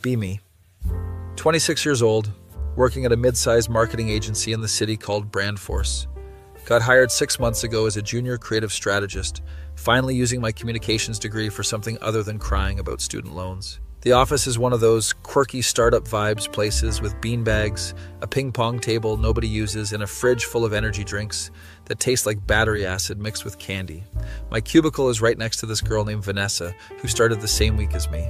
Be me. 26 years old, working at a mid-sized marketing agency in the city called Brand Force. Got hired 6 months ago as a junior creative strategist, finally using my communications degree for something other than crying about student loans. The office is one of those quirky startup vibes places with beanbags, a ping pong table nobody uses, and a fridge full of energy drinks that taste like battery acid mixed with candy. My cubicle is right next to this girl named Vanessa, who started the same week as me.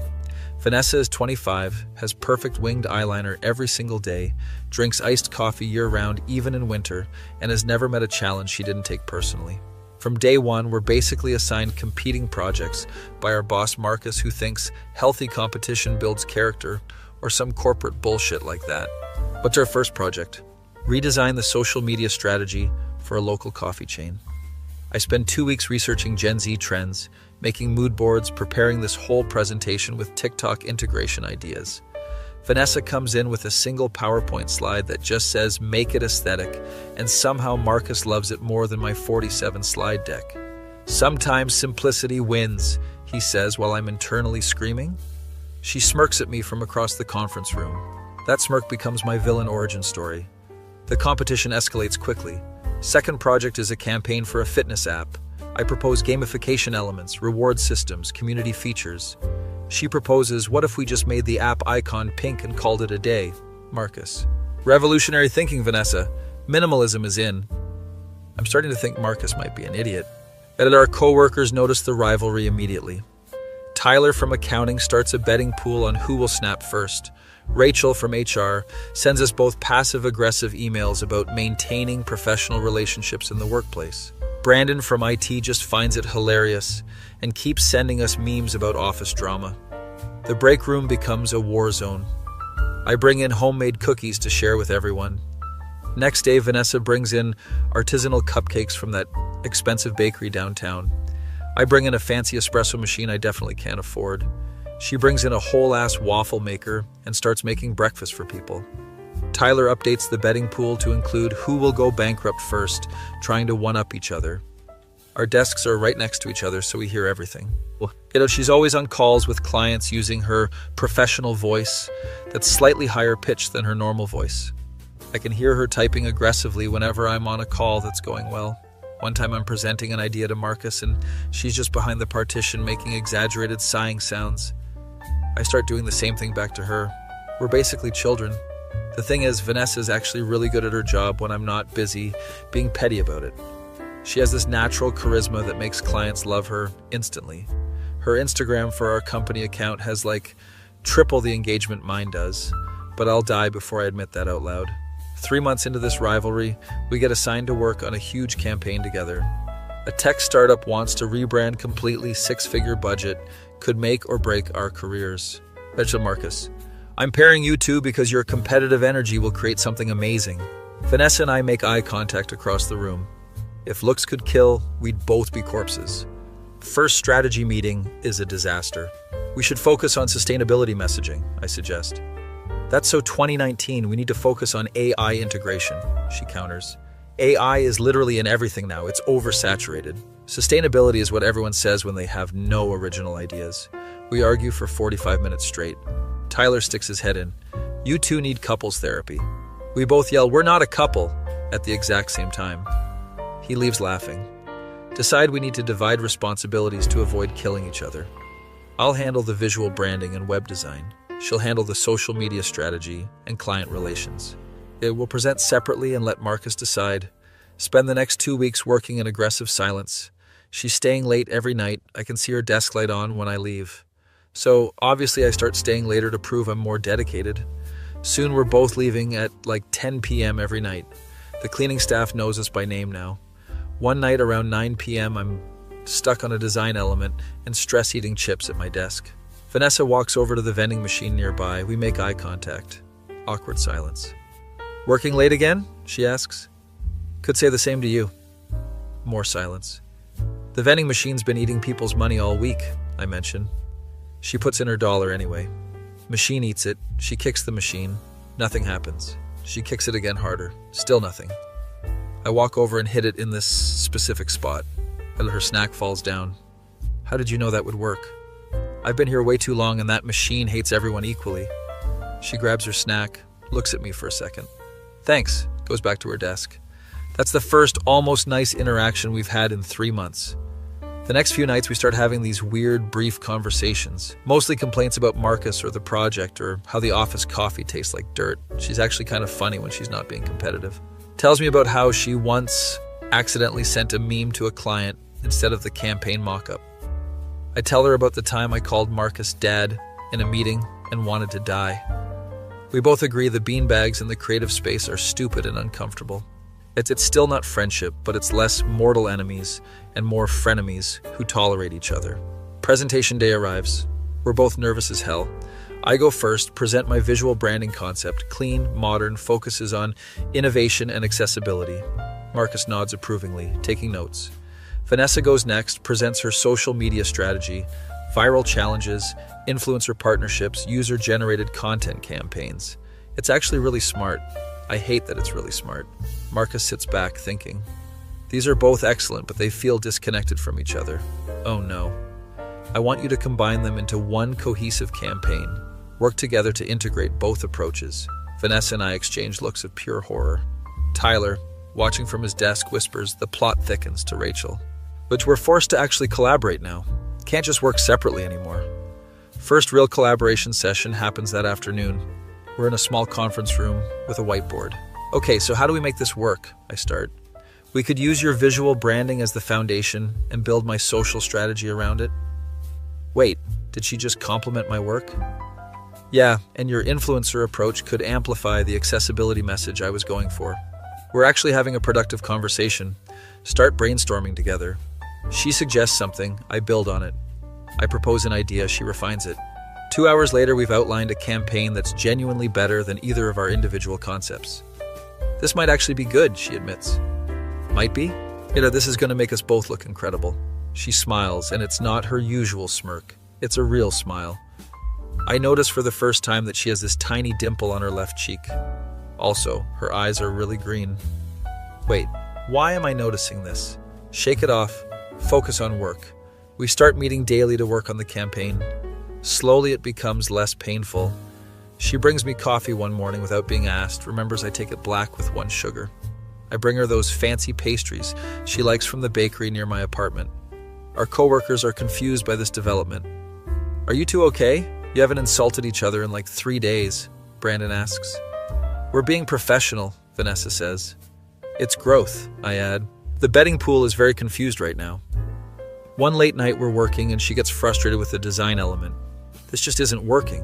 Vanessa is 25, has perfect winged eyeliner every single day, drinks iced coffee year-round even in winter, and has never met a challenge she didn't take personally. From day one, we're basically assigned competing projects by our boss Marcus, who thinks healthy competition builds character, or some corporate bullshit like that. What's our first project? Redesign the social media strategy for a local coffee chain. I spend 2 weeks researching Gen Z trends, making mood boards, preparing this whole presentation with TikTok integration ideas. Vanessa comes in with a single PowerPoint slide that just says, "Make it aesthetic," and somehow Marcus loves it more than my 47 slide deck. "Sometimes simplicity wins," he says while I'm internally screaming. She smirks at me from across the conference room. That smirk becomes my villain origin story. The competition escalates quickly. Second project is a campaign for a fitness app. I propose gamification elements, reward systems, community features. She proposes, what if we just made the app icon pink and called it a day? Marcus. Revolutionary thinking, Vanessa. Minimalism is in. I'm starting to think Marcus might be an idiot. But our co-workers notice the rivalry immediately. Tyler from accounting starts a betting pool on who will snap first. Rachel from HR sends us both passive-aggressive emails about maintaining professional relationships in the workplace. Brandon from IT just finds it hilarious and keeps sending us memes about office drama. The break room becomes a war zone. I bring in homemade cookies to share with everyone. Next day, Vanessa brings in artisanal cupcakes from that expensive bakery downtown. I bring in a fancy espresso machine I definitely can't afford. She brings in a whole-ass waffle maker and starts making breakfast for people. Tyler updates the betting pool to include who will go bankrupt first, trying to one-up each other. Our desks are right next to each other, so we hear everything. She's always on calls with clients using her professional voice that's slightly higher pitched than her normal voice. I can hear her typing aggressively whenever I'm on a call that's going well. One time I'm presenting an idea to Marcus, and she's just behind the partition making exaggerated sighing sounds. I start doing the same thing back to her. We're basically children. The thing is, Vanessa's actually really good at her job when I'm not busy being petty about it. She has this natural charisma that makes clients love her instantly. Her Instagram for our company account has like triple the engagement mine does, but I'll die before I admit that out loud. 3 months into this rivalry, we get assigned to work on a huge campaign together. A tech startup wants to rebrand completely, 6-figure budget, could make or break our careers. Rachel Marcus. I'm pairing you two because your competitive energy will create something amazing. Vanessa and I make eye contact across the room. If looks could kill, we'd both be corpses. First strategy meeting is a disaster. We should focus on sustainability messaging, I suggest. That's so 2019, we need to focus on AI integration, she counters. AI is literally in everything now, it's oversaturated. Sustainability is what everyone says when they have no original ideas. We argue for 45 minutes straight. Tyler sticks his head in. You two need couples therapy. We both yell, "We're not a couple," at the exact same time. He leaves laughing. Decide we need to divide responsibilities to avoid killing each other. I'll handle the visual branding and web design. She'll handle the social media strategy and client relations. It will present separately and let Marcus decide. Spend the next 2 weeks working in aggressive silence. She's staying late every night. I can see her desk light on when I leave. So obviously I start staying later to prove I'm more dedicated. Soon we're both leaving at like 10 p.m. every night. The cleaning staff knows us by name now. One night around 9 p.m. I'm stuck on a design element and stress eating chips at my desk. Vanessa walks over to the vending machine nearby. We make eye contact. Awkward silence. Working late again? She asks. Could say the same to you. More silence. The vending machine's been eating people's money all week, I mention. She puts in her dollar anyway. Machine eats it. She kicks the machine. Nothing happens. She kicks it again harder. Still nothing. I walk over and hit it in this specific spot. Her snack falls down. How did you know that would work? I've been here way too long and that machine hates everyone equally. She grabs her snack, looks at me for a second. Thanks, goes back to her desk. That's the first almost nice interaction we've had in 3 months. The next few nights we start having these weird, brief conversations, mostly complaints about Marcus or the project or how the office coffee tastes like dirt. She's actually kind of funny when she's not being competitive. Tells me about how she once accidentally sent a meme to a client instead of the campaign mock-up. I tell her about the time I called Marcus dad in a meeting and wanted to die. We both agree the beanbags in the creative space are stupid and uncomfortable. It's still not friendship, but it's less mortal enemies and more frenemies who tolerate each other. Presentation day arrives. We're both nervous as hell. I go first, present my visual branding concept, clean, modern, focuses on innovation and accessibility. Marcus nods approvingly, taking notes. Vanessa goes next, presents her social media strategy, viral challenges, influencer partnerships, user-generated content campaigns. It's actually really smart. I hate that it's really smart. Marcus sits back, thinking. These are both excellent, but they feel disconnected from each other. Oh no. I want you to combine them into one cohesive campaign. Work together to integrate both approaches. Vanessa and I exchange looks of pure horror. Tyler, watching from his desk, whispers, the plot thickens to Rachel. But we're forced to actually collaborate now. Can't just work separately anymore. First real collaboration session happens that afternoon. We're in a small conference room with a whiteboard. Okay, so how do we make this work? I start. We could use your visual branding as the foundation and build my social strategy around it. Wait, did she just compliment my work? Yeah, and your influencer approach could amplify the accessibility message I was going for. We're actually having a productive conversation. Start brainstorming together. She suggests something, I build on it. I propose an idea, she refines it. 2 hours later, we've outlined a campaign that's genuinely better than either of our individual concepts. This might actually be good, she admits. Might be? This is going to make us both look incredible. She smiles, and it's not her usual smirk. It's a real smile. I notice for the first time that she has this tiny dimple on her left cheek. Also, her eyes are really green. Wait, why am I noticing this? Shake it off. Focus on work. We start meeting daily to work on the campaign. Slowly it becomes less painful. She brings me coffee one morning without being asked, remembers I take it black with 1 sugar. I bring her those fancy pastries she likes from the bakery near my apartment. Our coworkers are confused by this development. Are you two okay? You haven't insulted each other in like 3 days, Brandon asks. We're being professional, Vanessa says. It's growth, I add. The betting pool is very confused right now. One late night we're working and she gets frustrated with the design element. This just isn't working.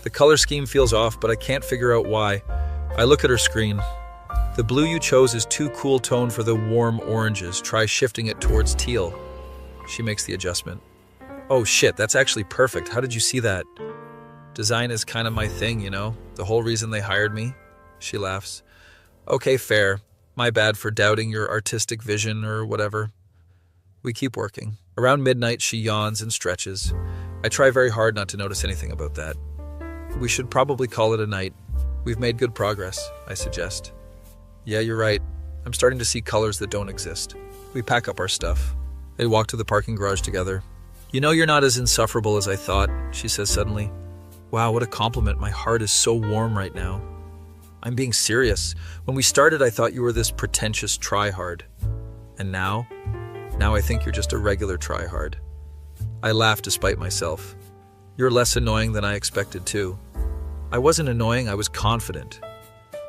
The color scheme feels off, but I can't figure out why. I look at her screen. The blue you chose is too cool tone for the warm oranges. Try shifting it towards teal. She makes the adjustment. Oh shit, that's actually perfect. How did you see that? Design is kind of my thing, the whole reason they hired me. She laughs. Okay, fair. My bad for doubting your artistic vision or whatever. We keep working. Around midnight, she yawns and stretches. I try very hard not to notice anything about that. We should probably call it a night. We've made good progress, I suggest. Yeah, you're right. I'm starting to see colors that don't exist. We pack up our stuff. They walk to the parking garage together. You're not as insufferable as I thought, she says suddenly. Wow, what a compliment. My heart is so warm right now. I'm being serious. When we started, I thought you were this pretentious try-hard. And now I think you're just a regular try-hard. I laugh despite myself. You're less annoying than I expected too. I wasn't annoying, I was confident.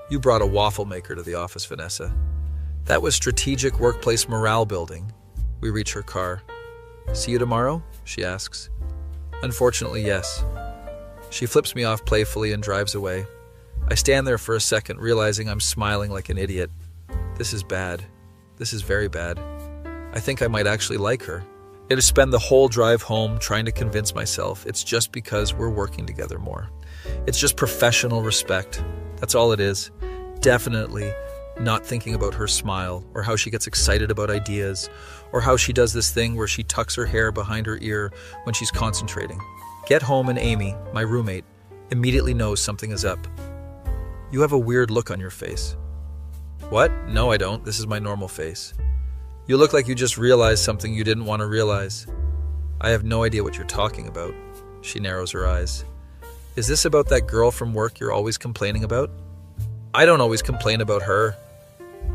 You brought a waffle maker to the office, Vanessa. That was strategic workplace morale building. We reach her car. See you tomorrow? She asks. Unfortunately, yes. She flips me off playfully and drives away. I stand there for a second, realizing I'm smiling like an idiot. This is bad. This is very bad. I think I might actually like her. It'll spend the whole drive home trying to convince myself it's just because we're working together more. It's just professional respect. That's all it is. Definitely not thinking about her smile or how she gets excited about ideas or how she does this thing where she tucks her hair behind her ear when she's concentrating. Get home and Amy, my roommate, immediately knows something is up. You have a weird look on your face. What? No, I don't. This is my normal face. You look like you just realized something you didn't want to realize. I have no idea what you're talking about. She narrows her eyes. Is this about that girl from work you're always complaining about? I don't always complain about her.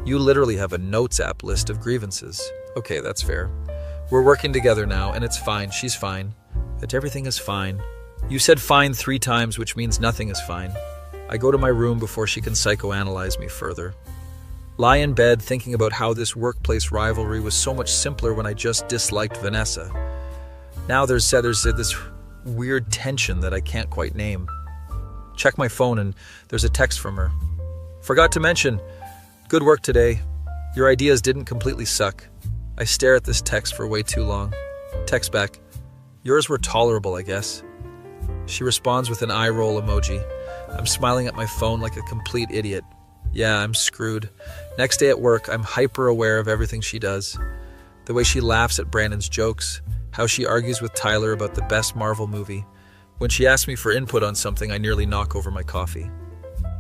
You literally have a notes app list of grievances. Okay, that's fair. We're working together now, and it's fine. She's fine. That everything is fine. You said fine 3 times, which means nothing is fine. I go to my room before she can psychoanalyze me further. Lie in bed thinking about how this workplace rivalry was so much simpler when I just disliked Vanessa. Now there's this weird tension that I can't quite name. Check my phone and there's a text from her. Forgot to mention, good work today. Your ideas didn't completely suck. I stare at this text for way too long. Text back, yours were tolerable, I guess. She responds with an eye roll emoji. I'm smiling at my phone like a complete idiot. Yeah, I'm screwed. Next day at work, I'm hyper aware of everything she does. The way she laughs at Brandon's jokes, how she argues with Tyler about the best Marvel movie. When she asks me for input on something, I nearly knock over my coffee.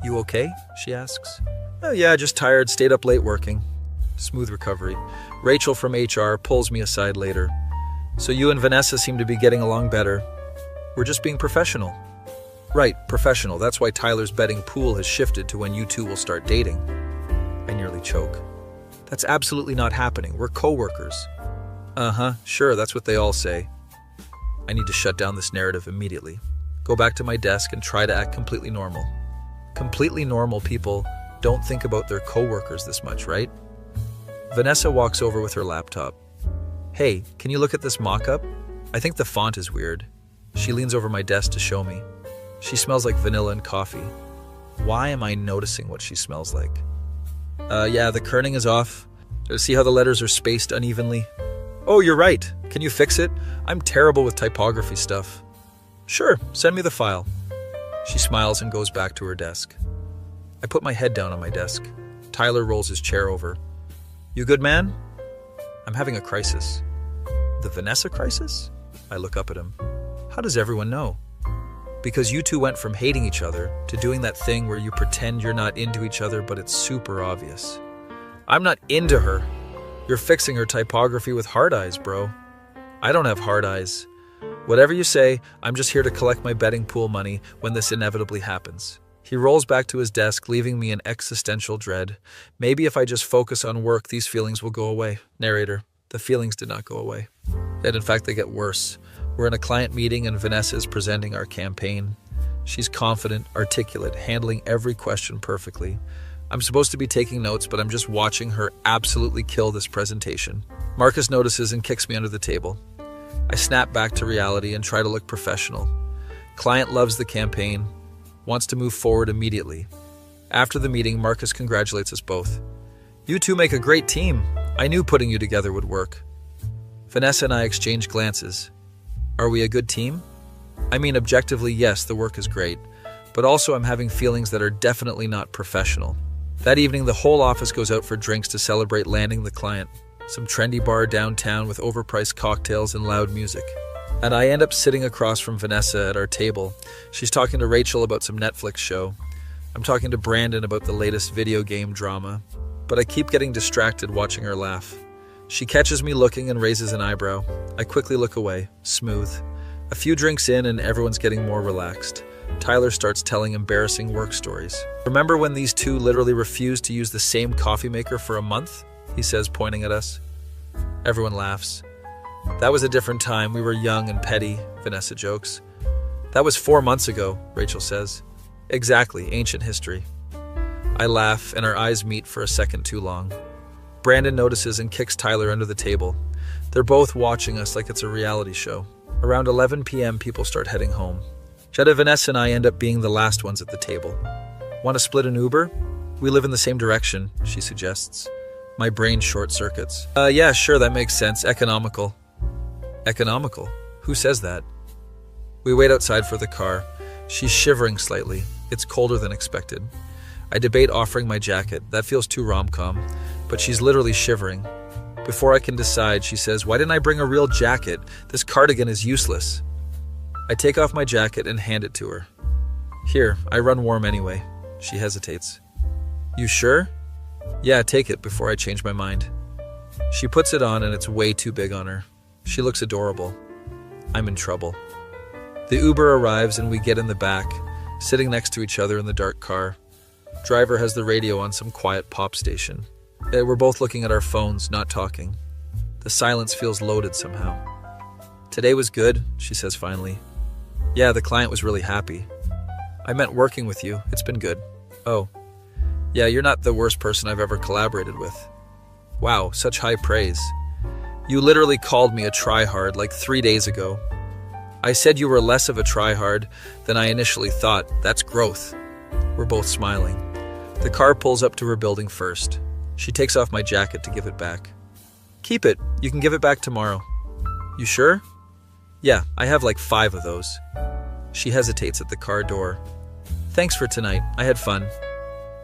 You okay? She asks. Oh yeah, just tired, stayed up late working. Smooth recovery. Rachel from HR pulls me aside later. So you and Vanessa seem to be getting along better. We're just being professional. Right, professional. That's why Tyler's betting pool has shifted to when you two will start dating. I nearly choke. That's absolutely not happening. We're coworkers. Sure, that's what they all say. I need to shut down this narrative immediately. Go back to my desk and try to act completely normal. Completely normal people don't think about their coworkers this much, right? Vanessa walks over with her laptop. Hey, can you look at this mock-up? I think the font is weird. She leans over my desk to show me. She smells like vanilla and coffee. Why am I noticing what she smells like? Yeah, the kerning is off. See how the letters are spaced unevenly? Oh, you're right. Can you fix it? I'm terrible with typography stuff. Sure, send me the file. She smiles and goes back to her desk. I put my head down on my desk. Tyler rolls his chair over. You good, man? I'm having a crisis. The Vanessa crisis? I look up at him. How does everyone know? Because you two went from hating each other to doing that thing where you pretend you're not into each other, but it's super obvious. I'm not into her. You're fixing her typography with hard eyes, bro. I don't have hard eyes. Whatever you say, I'm just here to collect my betting pool money when this inevitably happens. He rolls back to his desk, leaving me in existential dread. Maybe if I just focus on work, these feelings will go away. Narrator, the feelings did not go away. And in fact, they get worse. We're in a client meeting and Vanessa is presenting our campaign. She's confident, articulate, handling every question perfectly. I'm supposed to be taking notes, but I'm just watching her absolutely kill this presentation. Marcus notices and kicks me under the table. I snap back to reality and try to look professional. Client loves the campaign, wants to move forward immediately. After the meeting, Marcus congratulates us both. You two make a great team. I knew putting you together would work. Vanessa and I exchange glances. Are we a good team? I mean, objectively, yes, the work is great, but also I'm having feelings that are definitely not professional. That evening, the whole office goes out for drinks to celebrate landing the client. Some trendy bar downtown with overpriced cocktails and loud music. And I end up sitting across from Vanessa at our table. She's talking to Rachel about some Netflix show. I'm talking to Brandon about the latest video game drama. But I keep getting distracted watching her laugh. She catches me looking and raises an eyebrow. I quickly look away, smooth. A few drinks in and everyone's getting more relaxed. Tyler starts telling embarrassing work stories. Remember when these two literally refused to use the same coffee maker for a month? He says, pointing at us. Everyone laughs. That was a different time. We were young and petty, Vanessa jokes. That was 4 months ago, Rachel says. Exactly, ancient history. I laugh and our eyes meet for a second too long. Brandon notices and kicks Tyler under the table. They're both watching us like it's a reality show. Around 11 p.m., people start heading home. Jetta, Vanessa, and I end up being the last ones at the table. Want to split an Uber? We live in the same direction, she suggests. My brain short circuits. Yeah, sure, that makes sense. Economical. Economical? Who says that? We wait outside for the car. She's shivering slightly. It's colder than expected. I debate offering my jacket. That feels too rom-com. But she's literally shivering. Before I can decide, she says, "Why didn't I bring a real jacket? This cardigan is useless." I take off my jacket and hand it to her. Here, I run warm anyway. She hesitates. You sure? Yeah, take it before I change my mind. She puts it on and it's way too big on her. She looks adorable. I'm in trouble. The Uber arrives and we get in the back, sitting next to each other in the dark car. Driver has the radio on some quiet pop station. We're both looking at our phones, not talking. The silence feels loaded somehow. "Today was good," she says finally. "Yeah, the client was really happy." "I meant working with you. It's been good." "Oh. Yeah, you're not the worst person I've ever collaborated with." "Wow, such high praise. You literally called me a tryhard like 3 days ago." "I said you were less of a tryhard than I initially thought. That's growth." We're both smiling. The car pulls up to her building first. She takes off my jacket to give it back. "Keep it. You can give it back tomorrow." "You sure?" "Yeah, I have like 5 of those." She hesitates at the car door. "Thanks for tonight. I had fun."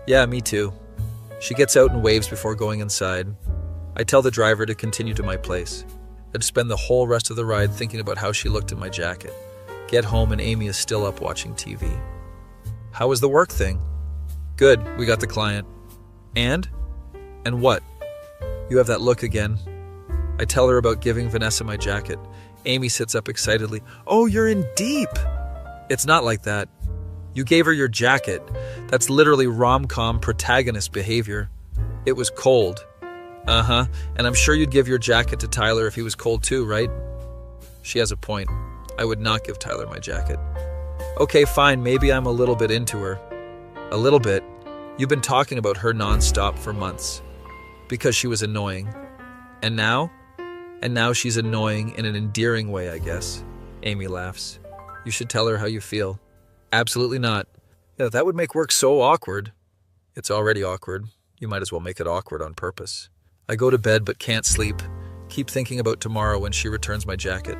"Yeah, me too." She gets out and waves before going inside. I tell the driver to continue to my place. I'd spend the whole rest of the ride thinking about how she looked in my jacket. Get home and Amy is still up watching TV. "How was the work thing?" "Good, we got the client." "And?" "And what?" You have that look again. I tell her about giving Vanessa my jacket. Amy sits up excitedly. "Oh, you're in deep." "It's not like that. You gave her your jacket. That's literally rom-com protagonist behavior. It was cold." "Uh-huh, and I'm sure you'd give your jacket to Tyler if he was cold too, right?" She has a point. I would not give Tyler my jacket. "Okay, fine, maybe I'm a little bit into her." "A little bit? You've been talking about her non-stop for months." "Because she was annoying." "And now?" "And now she's annoying in an endearing way, I guess." Amy laughs. "You should tell her how you feel." "Absolutely not." "Yeah, that would make work so awkward." "It's already awkward. You might as well make it awkward on purpose." I go to bed but can't sleep. Keep thinking about tomorrow when she returns my jacket.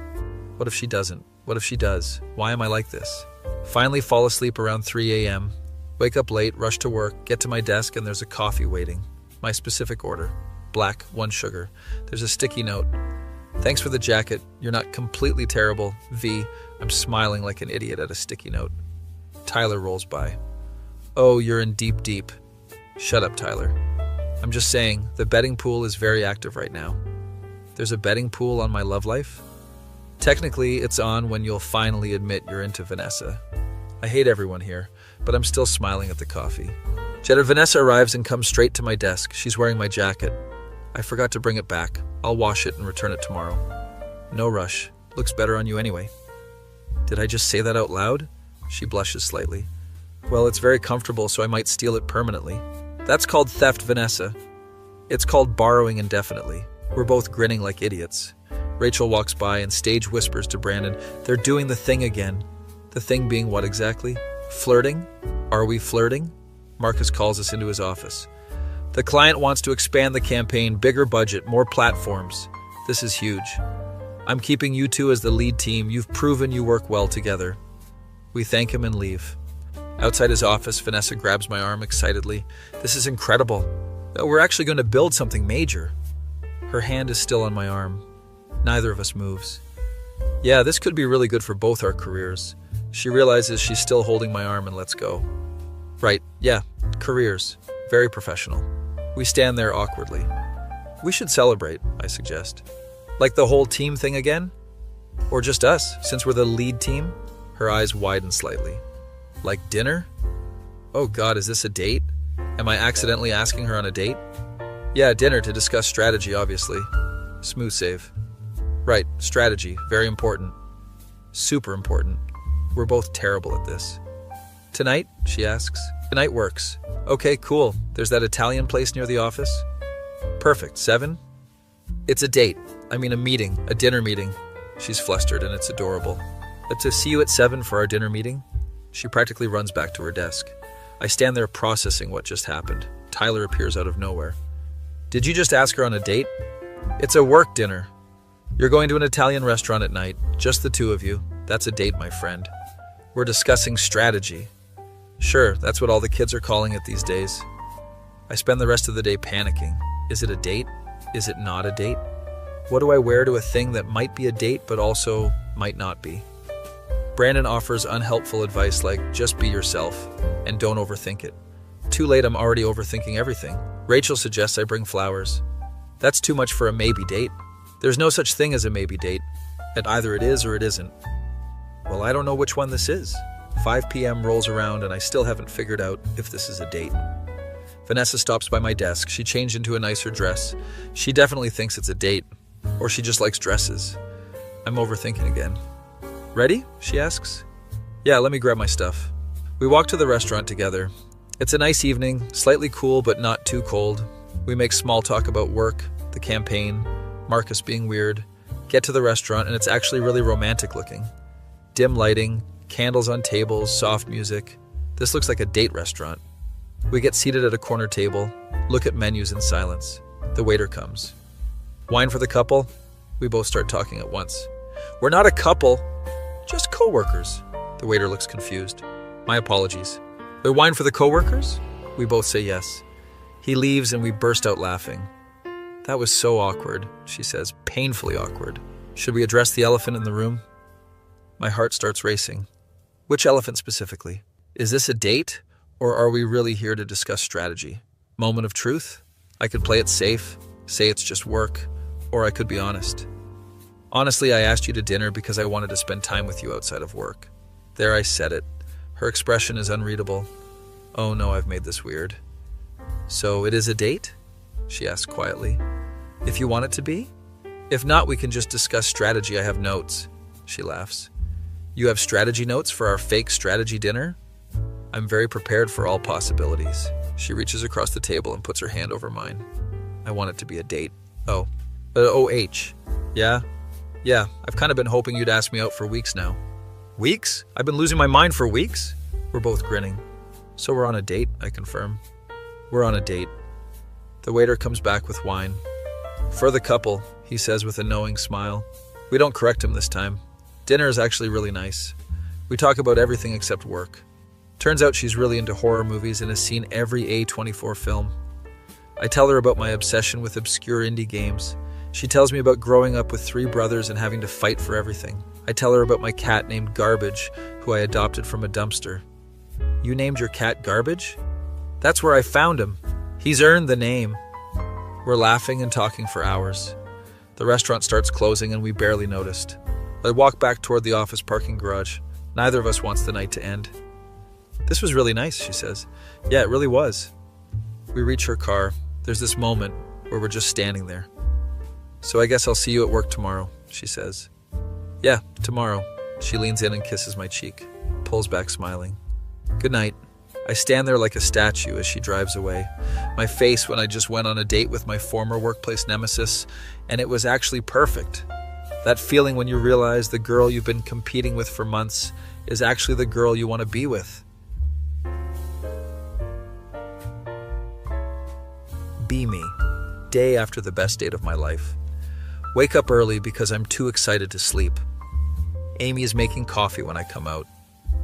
What if she doesn't? What if she does? Why am I like this? Finally fall asleep around 3 a.m. Wake up late, rush to work, get to my desk, and there's a coffee waiting. My specific order. Black, 1 sugar. There's a sticky note. "Thanks for the jacket. You're not completely terrible. V." I'm smiling like an idiot at a sticky note. Tyler rolls by. "Oh, you're in deep, deep." "Shut up, Tyler. I'm just saying, the betting pool is very active right now." "There's a betting pool on my love life?" "Technically, it's on when you'll finally admit you're into Vanessa." I hate everyone here, but I'm still smiling at the coffee. Vanessa arrives and comes straight to my desk. She's wearing my jacket. "I forgot to bring it back. I'll wash it and return it tomorrow." "No rush. Looks better on you anyway." Did I just say that out loud? She blushes slightly. "Well, it's very comfortable, so I might steal it permanently." "That's called theft, Vanessa." "It's called borrowing indefinitely." We're both grinning like idiots. Rachel walks by and stage whispers to Brandon, "They're doing the thing again." The thing being what exactly? Flirting? Are we flirting? Marcus calls us into his office. "The client wants to expand the campaign, bigger budget, more platforms." This is huge. "I'm keeping you two as the lead team. You've proven you work well together." We thank him and leave. Outside his office, Vanessa grabs my arm excitedly. "This is incredible. We're actually going to build something major." Her hand is still on my arm. Neither of us moves. "Yeah, this could be really good for both our careers." She realizes she's still holding my arm and lets go. "Right, yeah, careers. Very professional." We stand there awkwardly. "We should celebrate," I suggest. "Like the whole team thing again? Or just us, since we're the lead team?" Her eyes widen slightly. "Like dinner?" "Oh God, is this a date? Am I accidentally asking her on a date?" "Yeah, dinner to discuss strategy, obviously." Smooth save. "Right, strategy, very important." Super important. We're both terrible at this. "Tonight?" she asks. "Tonight works." "Okay, cool. There's that Italian place near the office?" "Perfect. 7? "It's a date. I mean a meeting, a dinner meeting." She's flustered and it's adorable. "To see you at 7 for our dinner meeting?" She practically runs back to her desk. I stand there processing what just happened. Tyler appears out of nowhere. "Did you just ask her on a date?" "It's a work dinner." "You're going to an Italian restaurant at night, just the 2 of you. That's a date, my friend." "We're discussing strategy." "Sure, that's what all the kids are calling it these days." I spend the rest of the day panicking. Is it a date? Is it not a date? What do I wear to a thing that might be a date but also might not be? Brandon offers unhelpful advice like, just be yourself and don't overthink it. Too late, I'm already overthinking everything. Rachel suggests I bring flowers. That's too much for a maybe date. There's no such thing as a maybe date. And either it is or it isn't. Well, I don't know which one this is. 5 p.m. rolls around and I still haven't figured out if this is a date. Vanessa stops by my desk. She changed into a nicer dress. She definitely thinks it's a date, or she just likes dresses. I'm overthinking again. Ready? She asks. Yeah, let me grab my stuff. We walk to the restaurant together. It's a nice evening, slightly cool but not too cold. We make small talk about work, the campaign, Marcus being weird, get to the restaurant, and it's actually really romantic looking. Dim lighting, candles on tables, soft music. This looks like a date restaurant. We get seated at a corner table, look at menus in silence. The waiter comes. Wine for the couple? We both start talking at once. We're not a couple, just coworkers. The waiter looks confused. My apologies. There's wine for the coworkers? We both say yes. He leaves and we burst out laughing. That was so awkward, she says, painfully awkward. Should we address the elephant in the room? My heart starts racing. Which elephant specifically? Is this a date, or are we really here to discuss strategy? Moment of truth? I could play it safe, say it's just work, or I could be honest. Honestly, I asked you to dinner because I wanted to spend time with you outside of work. There I said it. Her expression is unreadable. Oh no, I've made this weird. So it is a date? She asks quietly. If you want it to be? If not, we can just discuss strategy. I have notes. She laughs. You have strategy notes for our fake strategy dinner? I'm very prepared for all possibilities. She reaches across the table and puts her hand over mine. I want it to be a date. O-H. Yeah? Yeah, I've kind of been hoping you'd ask me out for weeks now. Weeks? I've been losing my mind for weeks? We're both grinning. So we're on a date, I confirm. We're on a date. The waiter comes back with wine. For the couple, he says with a knowing smile. We don't correct him this time. Dinner is actually really nice. We talk about everything except work. Turns out she's really into horror movies and has seen every A24 film. I tell her about my obsession with obscure indie games. She tells me about growing up with 3 brothers and having to fight for everything. I tell her about my cat named Garbage, who I adopted from a dumpster. You named your cat Garbage? That's where I found him. He's earned the name. We're laughing and talking for hours. The restaurant starts closing and we barely noticed. I walk back toward the office parking garage. Neither of us wants the night to end. This was really nice, she says. Yeah, it really was. We reach her car. There's this moment where we're just standing there. So I guess I'll see you at work tomorrow, she says. Yeah, tomorrow. She leans in and kisses my cheek, pulls back smiling. Good night. I stand there like a statue as she drives away. My face when I just went on a date with my former workplace nemesis, and it was actually perfect. That feeling when you realize the girl you've been competing with for months is actually the girl you want to be with. Be me. Day after the best date of my life. Wake up early because I'm too excited to sleep. Amy is making coffee when I come out.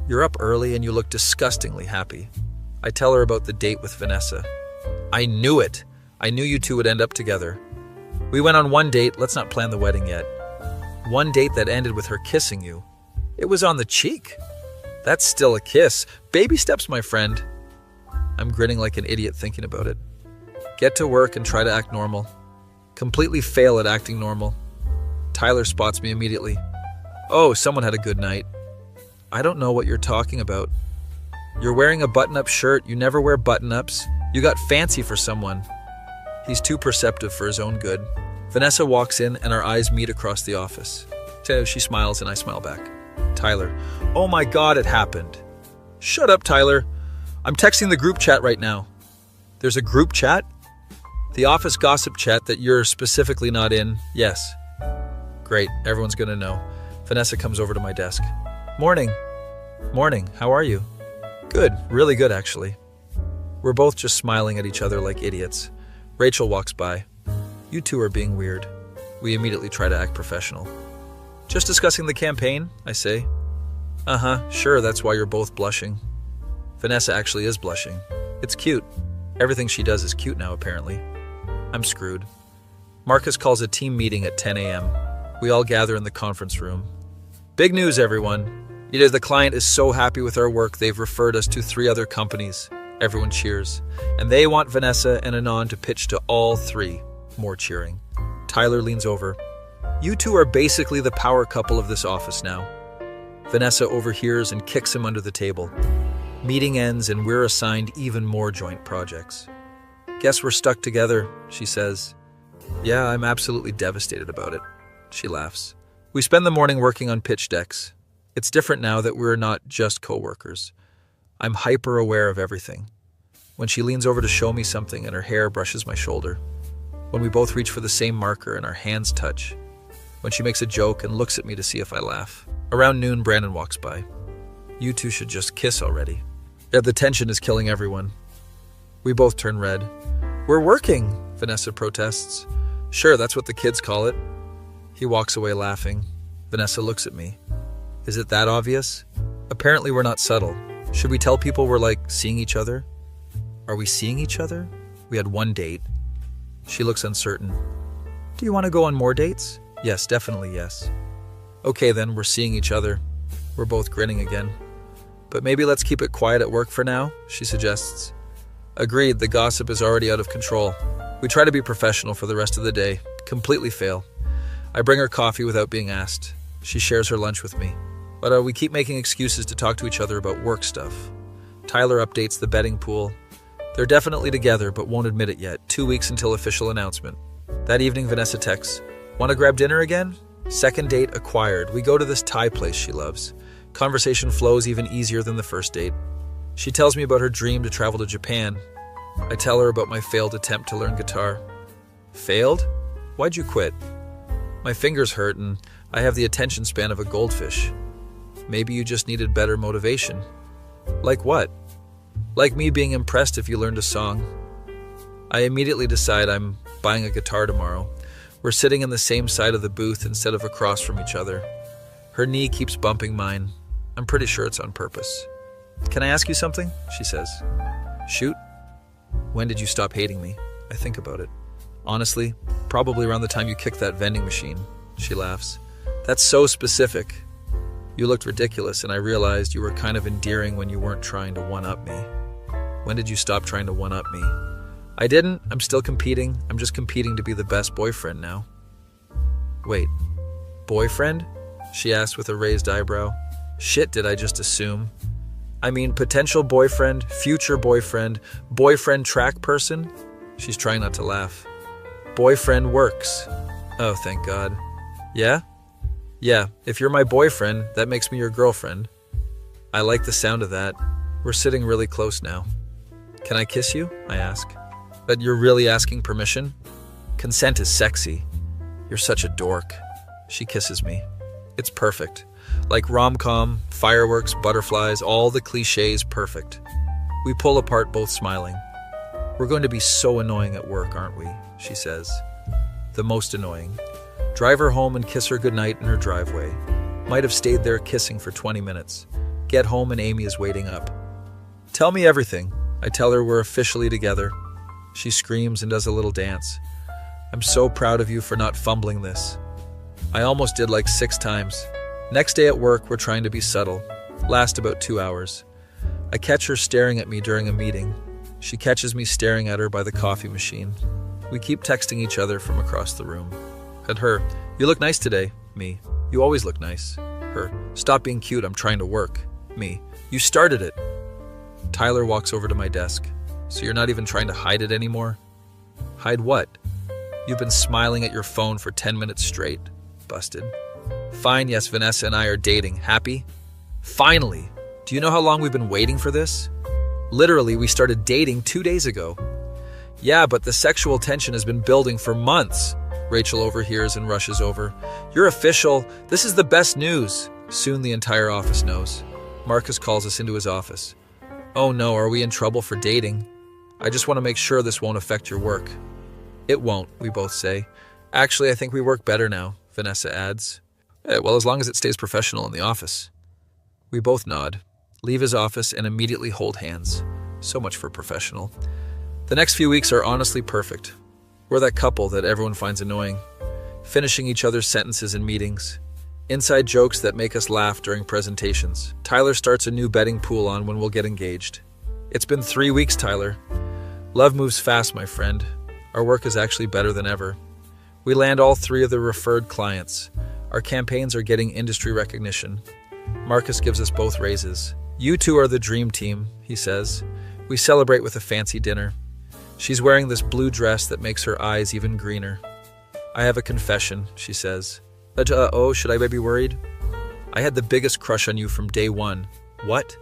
You're up early and you look disgustingly happy. I tell her about the date with Vanessa. I knew it. I knew you two would end up together. We went on one date, let's not plan the wedding yet. One date that ended with her kissing you. It was on the cheek. That's still a kiss. Baby steps, my friend. I'm grinning like an idiot thinking about it. Get to work and try to act normal. Completely fail at acting normal. Tyler spots me immediately. Oh, someone had a good night. I don't know what you're talking about. You're wearing a button-up shirt. You never wear button-ups. You got fancy for someone. He's too perceptive for his own good. Vanessa walks in and our eyes meet across the office. She smiles and I smile back. Tyler. Oh my God, it happened. Shut up, Tyler. I'm texting the group chat right now. There's a group chat? The office gossip chat that you're specifically not in, yes. Great, everyone's gonna know. Vanessa comes over to my desk. Morning. Morning, how are you? Good, really good actually. We're both just smiling at each other like idiots. Rachel walks by. You two are being weird. We immediately try to act professional. Just discussing the campaign, I say. Sure, that's why you're both blushing. Vanessa actually is blushing. It's cute. Everything she does is cute now, apparently. I'm screwed. Marcus calls a team meeting at 10 a.m. We all gather in the conference room. Big news, everyone. The client is so happy with our work, they've referred us to 3 other companies. Everyone cheers. And they want Vanessa and Anand to pitch to all 3. More cheering. Tyler leans over. You two are basically the power couple of this office now. Vanessa overhears and kicks him under the table. Meeting ends and we're assigned even more joint projects. Guess we're stuck together, she says. Yeah, I'm absolutely devastated about it. She laughs. We spend the morning working on pitch decks. It's different now that we're not just coworkers. I'm hyper aware of everything. When she leans over to show me something and her hair brushes my shoulder. When we both reach for the same marker and our hands touch. When she makes a joke and looks at me to see if I laugh. Around noon, Brandon walks by. You two should just kiss already. Yeah, the tension is killing everyone. We both turn red. We're working, Vanessa protests. Sure, that's what the kids call it. He walks away laughing. Vanessa looks at me. Is it that obvious? Apparently we're not subtle. Should we tell people we're seeing each other? Are we seeing each other? We had one date. She looks uncertain. Do you want to go on more dates? Yes, definitely yes. Okay then, we're seeing each other. We're both grinning again. But maybe let's keep it quiet at work for now, she suggests. Agreed, the gossip is already out of control. We try to be professional for the rest of the day. Completely fail. I bring her coffee without being asked. She shares her lunch with me. But we keep making excuses to talk to each other about work stuff. Tyler updates the betting pool. They're definitely together, but won't admit it yet. 2 weeks until official announcement. That evening, Vanessa texts, Want to grab dinner again? Second date acquired. We go to this Thai place she loves. Conversation flows even easier than the first date. She tells me about her dream to travel to Japan. I tell her about my failed attempt to learn guitar. Failed? Why'd you quit? My fingers hurt and I have the attention span of a goldfish. Maybe you just needed better motivation. Like what? Like me being impressed if you learned a song. I immediately decide I'm buying a guitar tomorrow. We're sitting in the same side of the booth instead of across from each other. Her knee keeps bumping mine. I'm pretty sure it's on purpose. Can I ask you something? She says. Shoot. When did you stop hating me? I think about it. Honestly, probably around the time you kicked that vending machine. She laughs. That's so specific. You looked ridiculous and I realized you were kind of endearing when you weren't trying to one-up me. When did you stop trying to one-up me? I didn't. I'm still competing. I'm just competing to be the best boyfriend now. Wait, boyfriend? She asked with a raised eyebrow. Shit, did I just assume? I mean, potential boyfriend, future boyfriend, boyfriend track person? She's trying not to laugh. Boyfriend works. Oh, thank God. Yeah? Yeah, if you're my boyfriend, that makes me your girlfriend. I like the sound of that. We're sitting really close now. Can I kiss you? I ask. But you're really asking permission? Consent is sexy. You're such a dork. She kisses me. It's perfect. Like rom-com, fireworks, butterflies, all the cliches perfect. We pull apart, both smiling. We're going to be so annoying at work, aren't we? She says. The most annoying. Drive her home and kiss her goodnight in her driveway. Might have stayed there kissing for 20 minutes. Get home and Amy is waiting up. Tell me everything. I tell her we're officially together. She screams and does a little dance. I'm so proud of you for not fumbling this. I almost did 6 times. Next day at work, we're trying to be subtle. Last about 2 hours. I catch her staring at me during a meeting. She catches me staring at her by the coffee machine. We keep texting each other from across the room. At her, you look nice today. Me, you always look nice. Her, stop being cute, I'm trying to work. Me, you started it. Tyler walks over to my desk. So you're not even trying to hide it anymore? Hide what? You've been smiling at your phone for 10 minutes straight. Busted. Fine, yes, Vanessa and I are dating. Happy? Finally! Do you know how long we've been waiting for this? Literally, we started dating 2 days ago. Yeah, but the sexual tension has been building for months. Rachel overhears and rushes over. You're official. This is the best news. Soon the entire office knows. Marcus calls us into his office. Oh no, are we in trouble for dating? I just want to make sure this won't affect your work. It won't, we both say. Actually, I think we work better now, Vanessa adds. Well, as long as it stays professional in the office. We both nod, leave his office, and immediately hold hands. So much for professional. The next few weeks are honestly perfect. We're that couple that everyone finds annoying, finishing each other's sentences in meetings, inside jokes that make us laugh during presentations. Tyler starts a new betting pool on when we'll get engaged. It's been 3 weeks, Tyler. Love moves fast, my friend. Our work is actually better than ever. We land all 3 of the referred clients. Our campaigns are getting industry recognition. Marcus gives us both raises. You two are the dream team, he says. We celebrate with a fancy dinner. She's wearing this blue dress that makes her eyes even greener. I have a confession, she says. Should I be worried? I had the biggest crush on you from day one. What?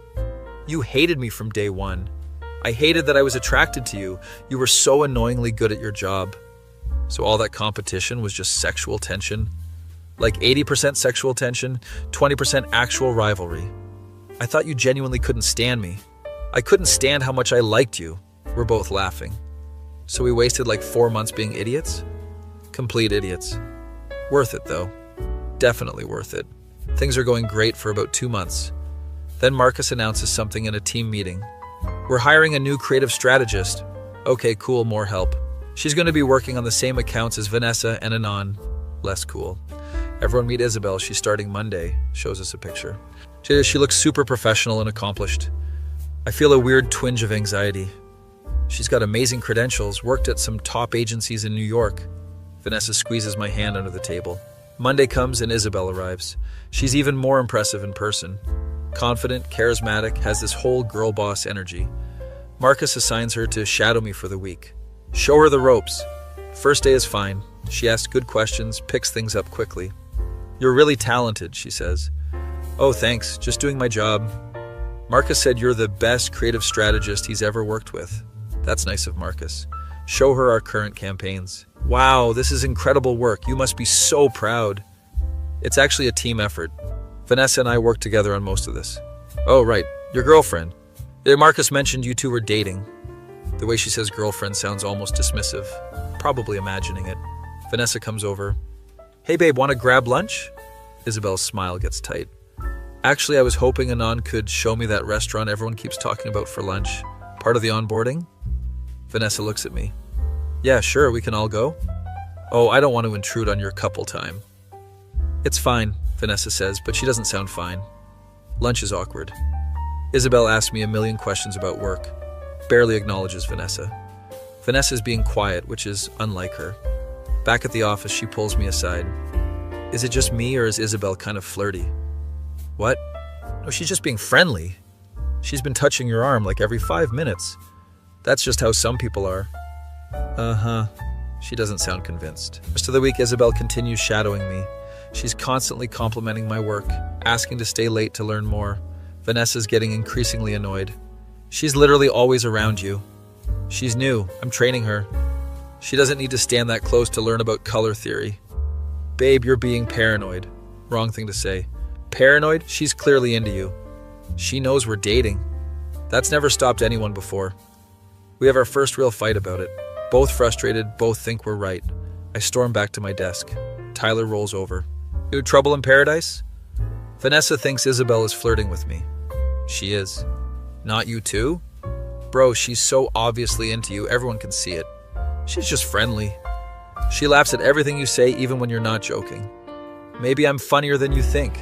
You hated me from day one. I hated that I was attracted to you. You were so annoyingly good at your job. So all that competition was just sexual tension? Like 80% sexual tension, 20% actual rivalry. I thought you genuinely couldn't stand me. I couldn't stand how much I liked you. We're both laughing. So we wasted like 4 months being idiots? Complete idiots. Worth it though. Definitely worth it. Things are going great for about 2 months. Then Marcus announces something in a team meeting. We're hiring a new creative strategist. Okay, cool, more help. She's going to be working on the same accounts as Vanessa and Anon. Less cool. Everyone meet Isabel, she's starting Monday. Shows us a picture. She looks super professional and accomplished. I feel a weird twinge of anxiety. She's got amazing credentials, worked at some top agencies in New York. Vanessa squeezes my hand under the table. Monday comes and Isabel arrives. She's even more impressive in person. Confident, charismatic, has this whole girl boss energy. Marcus assigns her to shadow me for the week. Show her the ropes. First day is fine. She asks good questions, picks things up quickly. You're really talented, she says. Oh, thanks. Just doing my job. Marcus said you're the best creative strategist he's ever worked with. That's nice of Marcus. Show her our current campaigns. Wow, this is incredible work. You must be so proud. It's actually a team effort. Vanessa and I work together on most of this. Oh, right. Your girlfriend. Marcus mentioned you two were dating. The way she says girlfriend sounds almost dismissive. Probably imagining it. Vanessa comes over. Hey babe, want to grab lunch? Isabel's smile gets tight. Actually, I was hoping Anon could show me that restaurant everyone keeps talking about for lunch. Part of the onboarding? Vanessa looks at me. Yeah, sure, we can all go. Oh, I don't want to intrude on your couple time. It's fine, Vanessa says, but she doesn't sound fine. Lunch is awkward. Isabel asks me a million questions about work. Barely acknowledges Vanessa. Vanessa's being quiet, which is unlike her. Back at the office, she pulls me aside. Is it just me or is Isabel kind of flirty? What? No, she's just being friendly. She's been touching your arm like every 5 minutes. That's just how some people are. Uh-huh. She doesn't sound convinced. The rest of the week, Isabel continues shadowing me. She's constantly complimenting my work, asking to stay late to learn more. Vanessa's getting increasingly annoyed. She's literally always around you. She's new. I'm training her. She doesn't need to stand that close to learn about color theory. Babe, you're being paranoid. Wrong thing to say. Paranoid? She's clearly into you. She knows we're dating. That's never stopped anyone before. We have our first real fight about it. Both frustrated, both think we're right. I storm back to my desk. Tyler rolls over. You trouble in paradise? Vanessa thinks Isabel is flirting with me. She is. Not you too? Bro, she's so obviously into you, everyone can see it. She's just friendly. She laughs at everything you say, even when you're not joking. Maybe I'm funnier than you think.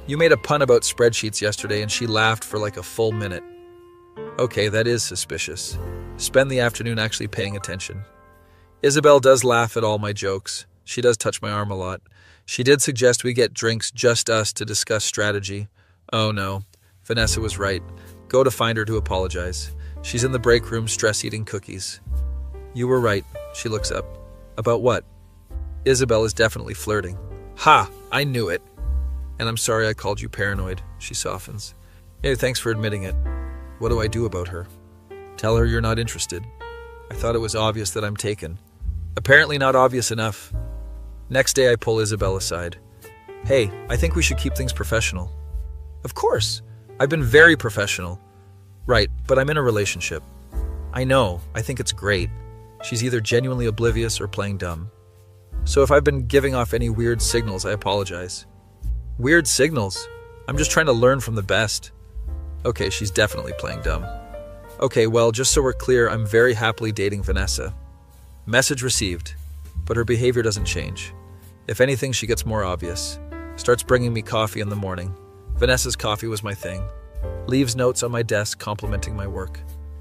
You made a pun about spreadsheets yesterday and she laughed for like a full minute. Okay, that is suspicious. Spend the afternoon actually paying attention. Isabel does laugh at all my jokes. She does touch my arm a lot. She did suggest we get drinks, just us, to discuss strategy. Oh no, Vanessa was right. Go to find her to apologize. She's in the break room stress-eating cookies. You were right, she looks up. About what? Isabel is definitely flirting. Ha! I knew it. And I'm sorry I called you paranoid, she softens. Hey, thanks for admitting it. What do I do about her? Tell her you're not interested. I thought it was obvious that I'm taken. Apparently not obvious enough. Next day I pull Isabel aside. Hey, I think we should keep things professional. Of course. I've been very professional. Right, but I'm in a relationship. I know, I think it's great. She's either genuinely oblivious or playing dumb. So if I've been giving off any weird signals, I apologize. Weird signals? I'm just trying to learn from the best. Okay, she's definitely playing dumb. Okay, well, just so we're clear, I'm very happily dating Vanessa. Message received, but her behavior doesn't change. If anything, she gets more obvious. Starts bringing me coffee in the morning. Vanessa's coffee was my thing. Leaves notes on my desk complimenting my work.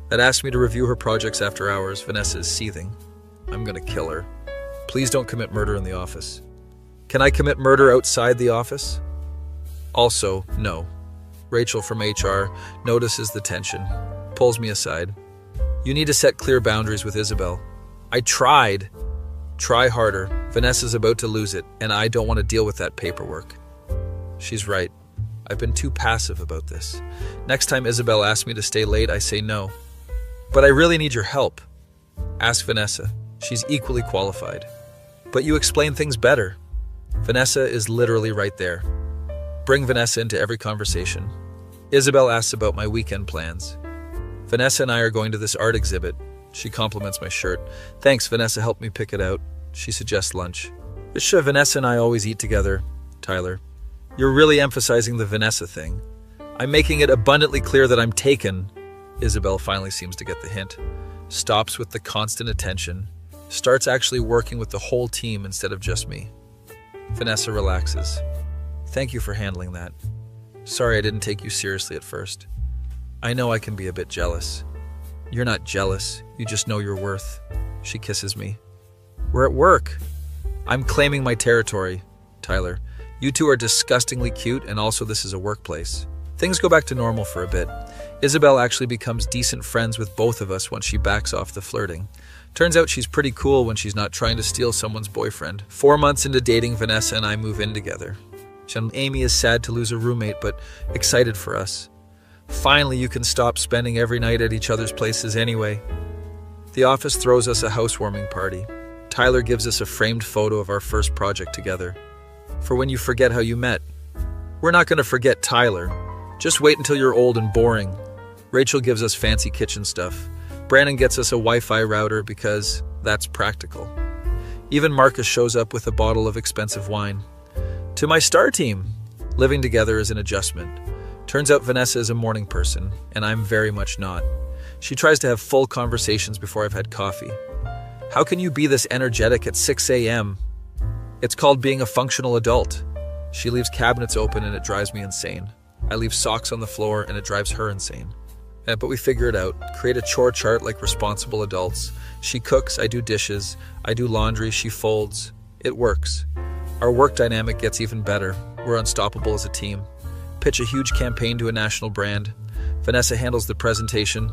That asked me to review her projects after hours. Vanessa is seething. I'm gonna kill her. Please don't commit murder in the office. Can I commit murder outside the office? Also, no. Rachel from HR notices the tension, pulls me aside. You need to set clear boundaries with Isabel. I tried. Try harder. Vanessa's about to lose it, and I don't want to deal with that paperwork. She's right. I've been too passive about this. Next time Isabel asks me to stay late, I say no. But I really need your help. Ask Vanessa. She's equally qualified. But you explain things better. Vanessa is literally right there. Bring Vanessa into every conversation. Isabel asks about my weekend plans. Vanessa and I are going to this art exhibit. She compliments my shirt. Thanks, Vanessa helped me pick it out. She suggests lunch. Vanessa and I always eat together. Tyler. You're really emphasizing the Vanessa thing. I'm making it abundantly clear that I'm taken. Isabel finally seems to get the hint. Stops with the constant attention. Starts actually working with the whole team instead of just me. Vanessa relaxes. Thank you for handling that. Sorry I didn't take you seriously at first. I know I can be a bit jealous. You're not jealous, you just know your worth. She kisses me. We're at work. I'm claiming my territory. Tyler, you two are disgustingly cute, and also this is a workplace. Things go back to normal for a bit. Isabel actually becomes decent friends with both of us once she backs off the flirting. Turns out she's pretty cool when she's not trying to steal someone's boyfriend. 4 months into dating, Vanessa and I move in together. Amy is sad to lose a roommate, but excited for us. Finally, you can stop spending every night at each other's places anyway. The office throws us a housewarming party. Tyler gives us a framed photo of our first project together. For when you forget how you met. We're not going to forget Tyler. Just wait until you're old and boring. Rachel gives us fancy kitchen stuff. Brandon gets us a Wi-Fi router because that's practical. Even Marcus shows up with a bottle of expensive wine. To my star team, living together is an adjustment. Turns out Vanessa is a morning person, and I'm very much not. She tries to have full conversations before I've had coffee. How can you be this energetic at 6 a.m.? It's called being a functional adult. She leaves cabinets open and it drives me insane. I leave socks on the floor and it drives her insane. But we figure it out. Create a chore chart like responsible adults. She cooks, I do dishes. I do laundry, she folds. It works. Our work dynamic gets even better. We're unstoppable as a team. Pitch a huge campaign to a national brand. Vanessa handles the presentation.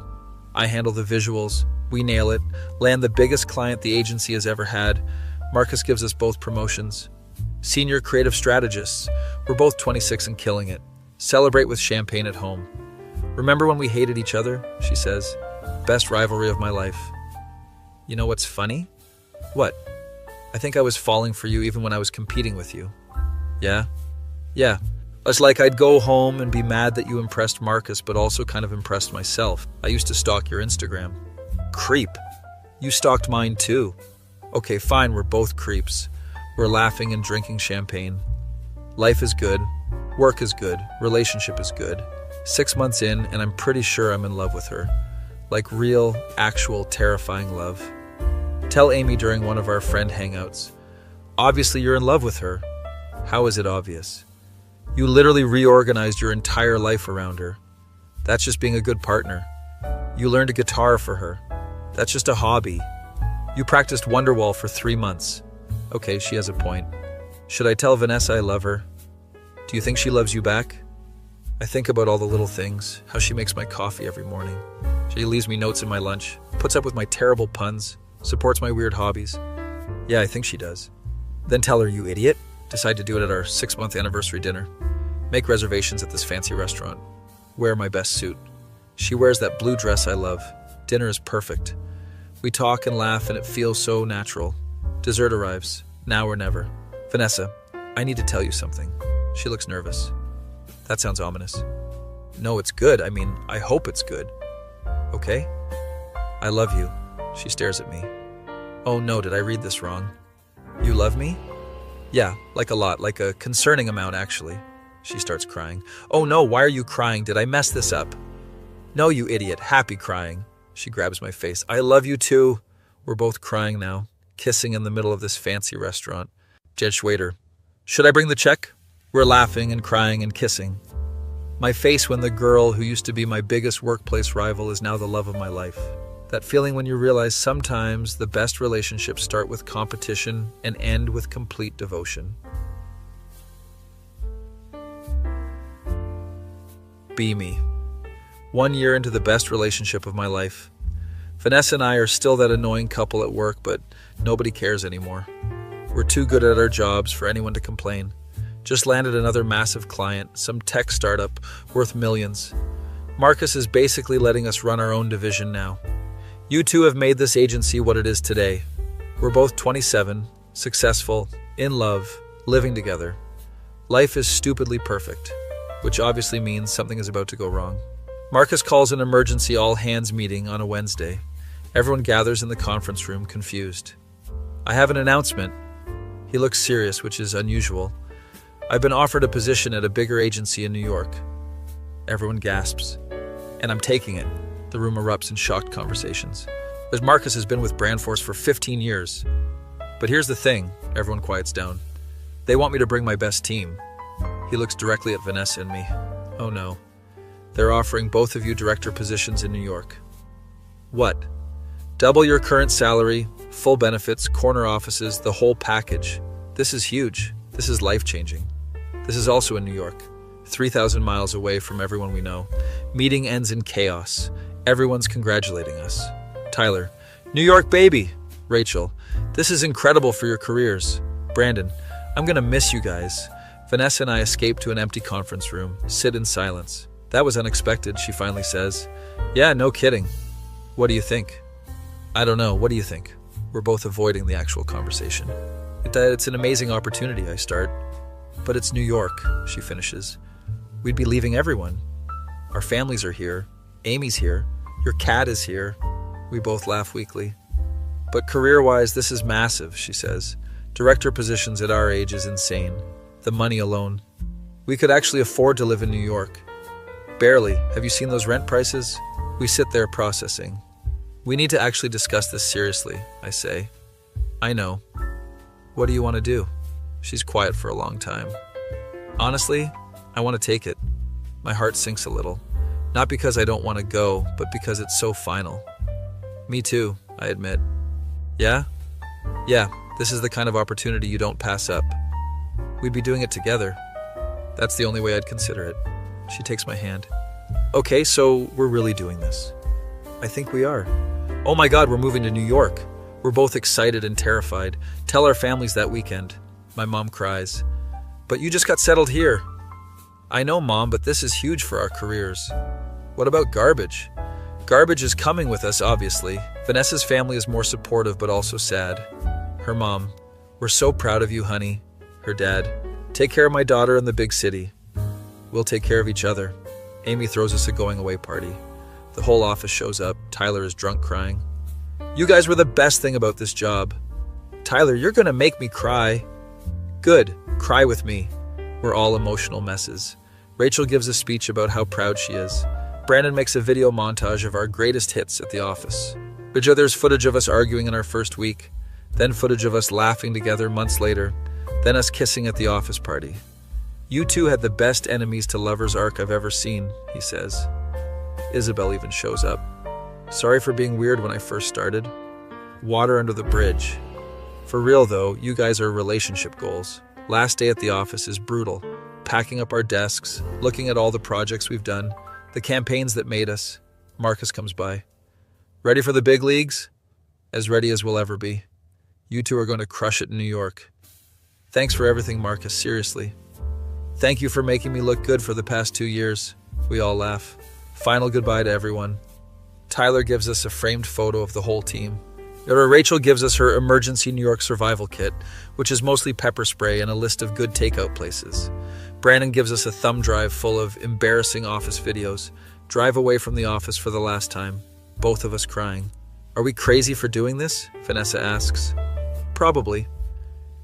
I handle the visuals. We nail it. Land the biggest client the agency has ever had. Marcus gives us both promotions. Senior creative strategists. We're both 26 and killing it. Celebrate with champagne at home. Remember when we hated each other? She says. Best rivalry of my life. You know what's funny? What? I think I was falling for you even when I was competing with you. Yeah? Yeah. It's like I'd go home and be mad that you impressed Marcus, but also kind of impressed myself. I used to stalk your Instagram. Creep. You stalked mine too. Okay, fine, we're both creeps. We're laughing and drinking champagne. Life is good. Work is good. Relationship is good. 6 months in, and I'm pretty sure I'm in love with her. Like real, actual, terrifying love. Tell Amy during one of our friend hangouts. Obviously you're in love with her. How is it obvious? You literally reorganized your entire life around her. That's just being a good partner. You learned a guitar for her. That's just a hobby. You practiced Wonderwall for 3 months. Okay, she has a point. Should I tell Vanessa I love her? Do you think she loves you back? I think about all the little things, how she makes my coffee every morning. She leaves me notes in my lunch, puts up with my terrible puns, supports my weird hobbies. Yeah, I think she does. Then tell her, you idiot. Decide to do it at our 6-month anniversary dinner. Make reservations at this fancy restaurant. Wear my best suit. She wears that blue dress I love. Dinner is perfect. We talk and laugh and it feels so natural. Dessert arrives. Now or never. Vanessa, I need to tell you something. She looks nervous. That sounds ominous. No, it's good. I mean, I hope it's good. Okay? I love you. She stares at me. Oh no, did I read this wrong? You love me? Yeah, like a lot, like a concerning amount actually. She starts crying. Oh no, why are you crying? Did I mess this up? No, you idiot. Happy crying. She grabs my face. I love you too. We're both crying now, kissing in the middle of this fancy restaurant. Judge waiter. Should I bring the check? We're laughing and crying and kissing. My face when the girl who used to be my biggest workplace rival is now the love of my life. That feeling when you realize sometimes the best relationships start with competition and end with complete devotion. Be me. 1 year into the best relationship of my life. Vanessa and I are still that annoying couple at work, but nobody cares anymore. We're too good at our jobs for anyone to complain. Just landed another massive client, some tech startup worth millions. Marcus is basically letting us run our own division now. You two have made this agency what it is today. We're both 27, successful, in love, living together. Life is stupidly perfect, which obviously means something is about to go wrong. Marcus calls an emergency all-hands meeting on a Wednesday. Everyone gathers in the conference room, confused. I have an announcement. He looks serious, which is unusual. I've been offered a position at a bigger agency in New York. Everyone gasps. And I'm taking it. The room erupts in shocked conversations. As Marcus has been with Brandforce for 15 years. But here's the thing, everyone quiets down. They want me to bring my best team. He looks directly at Vanessa and me. Oh no. They're offering both of you director positions in New York. What? Double your current salary, full benefits, corner offices, the whole package. This is huge. This is life-changing. This is also in New York, 3,000 miles away from everyone we know. Meeting ends in chaos. Everyone's congratulating us. Tyler, New York baby. Rachel, this is incredible for your careers. Brandon, I'm gonna miss you guys. Vanessa and I escape to an empty conference room, sit in silence. That was unexpected, she finally says. Yeah, no kidding. What do you think? I don't know, what do you think? We're both avoiding the actual conversation. It's an amazing opportunity, I start. But it's New York, she finishes. We'd be leaving everyone. Our families are here. Amy's here. Your cat is here. We both laugh weakly. But career-wise, this is massive, she says. Director positions at our age is insane. The money alone. We could actually afford to live in New York. Barely. Have you seen those rent prices? We sit there processing. We need to actually discuss this seriously, I say. I know. What do you want to do? She's quiet for a long time. Honestly, I want to take it. My heart sinks a little. Not because I don't want to go, but because it's so final. Me too, I admit. Yeah? Yeah, this is the kind of opportunity you don't pass up. We'd be doing it together. That's the only way I'd consider it. She takes my hand. Okay, so we're really doing this. I think we are. Oh my God, we're moving to New York. We're both excited and terrified. Tell our families that weekend. My mom cries. But you just got settled here. I know, Mom, but this is huge for our careers. What about Garbage? Garbage is coming with us, obviously. Vanessa's family is more supportive, but also sad. Her mom, we're so proud of you, honey. Her dad, take care of my daughter in the big city. We'll take care of each other. Amy throws us a going-away party. The whole office shows up. Tyler is drunk crying. You guys were the best thing about this job. Tyler, you're gonna make me cry. Good, cry with me. We're all emotional messes. Rachel gives a speech about how proud she is. Brandon makes a video montage of our greatest hits at the office. There's footage of us arguing in our first week, then footage of us laughing together months later, then us kissing at the office party. You two had the best enemies to lovers arc I've ever seen, he says. Isabel even shows up. Sorry for being weird when I first started. Water under the bridge. For real though, you guys are relationship goals. Last day at the office is brutal. Packing up our desks, looking at all the projects we've done, the campaigns that made us. Marcus comes by. Ready for the big leagues? As ready as we'll ever be. You two are going to crush it in New York. Thanks for everything, Marcus, seriously. Thank you for making me look good for the past 2 years. We all laugh. Final goodbye to everyone. Tyler gives us a framed photo of the whole team. Rachel gives us her emergency New York survival kit, which is mostly pepper spray and a list of good takeout places. Brandon gives us a thumb drive full of embarrassing office videos. Drive away from the office for the last time. Both of us crying. Are we crazy for doing this? Vanessa asks. Probably.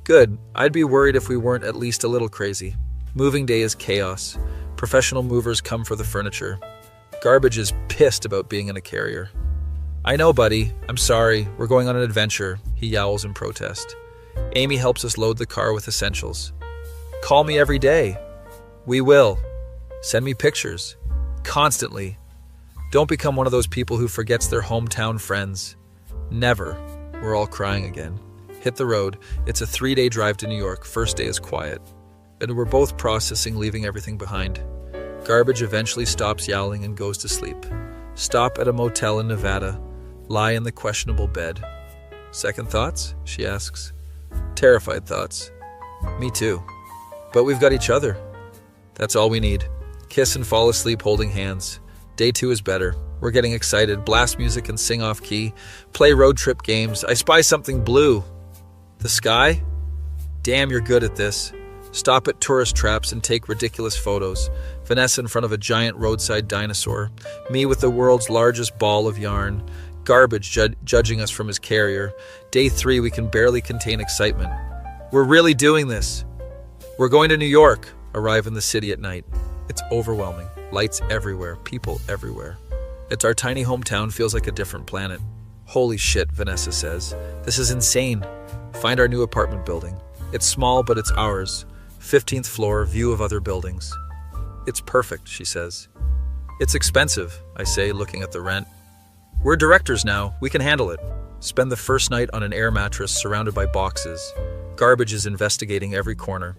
Good. I'd be worried if we weren't at least a little crazy. Moving day is chaos. Professional movers come for the furniture. Garbage is pissed about being in a carrier. I know, buddy. I'm sorry. We're going on an adventure, he yowls in protest. Amy helps us load the car with essentials. Call me every day. We will. Send me pictures. Constantly. Don't become one of those people who forgets their hometown friends. Never. We're all crying again. Hit the road. It's a 3-day drive to New York. First day is quiet. And we're both processing leaving everything behind. Garbage eventually stops yowling and goes to sleep. Stop at a motel in Nevada. Lie in the questionable bed. Second thoughts? She asks. Terrified thoughts. Me too. But we've got each other. That's all we need. Kiss and fall asleep holding hands. Day 2 is better. We're getting excited. Blast music and sing off key. Play road trip games. I spy something blue. The sky? Damn, you're good at this. Stop at tourist traps and take ridiculous photos. Vanessa in front of a giant roadside dinosaur. Me with the world's largest ball of yarn. Garbage judging us from his carrier. Day 3, we can barely contain excitement. We're really doing this. We're going to New York. Arrive in the city at night. It's overwhelming. Lights everywhere. People everywhere. It's our tiny hometown feels like a different planet. Holy shit, Vanessa says. This is insane. Find our new apartment building. It's small, but it's ours. 15th floor, view of other buildings. It's perfect, she says. It's expensive, I say, looking at the rent. We're directors now. We can handle it. Spend the first night on an air mattress surrounded by boxes. Garbage is investigating every corner.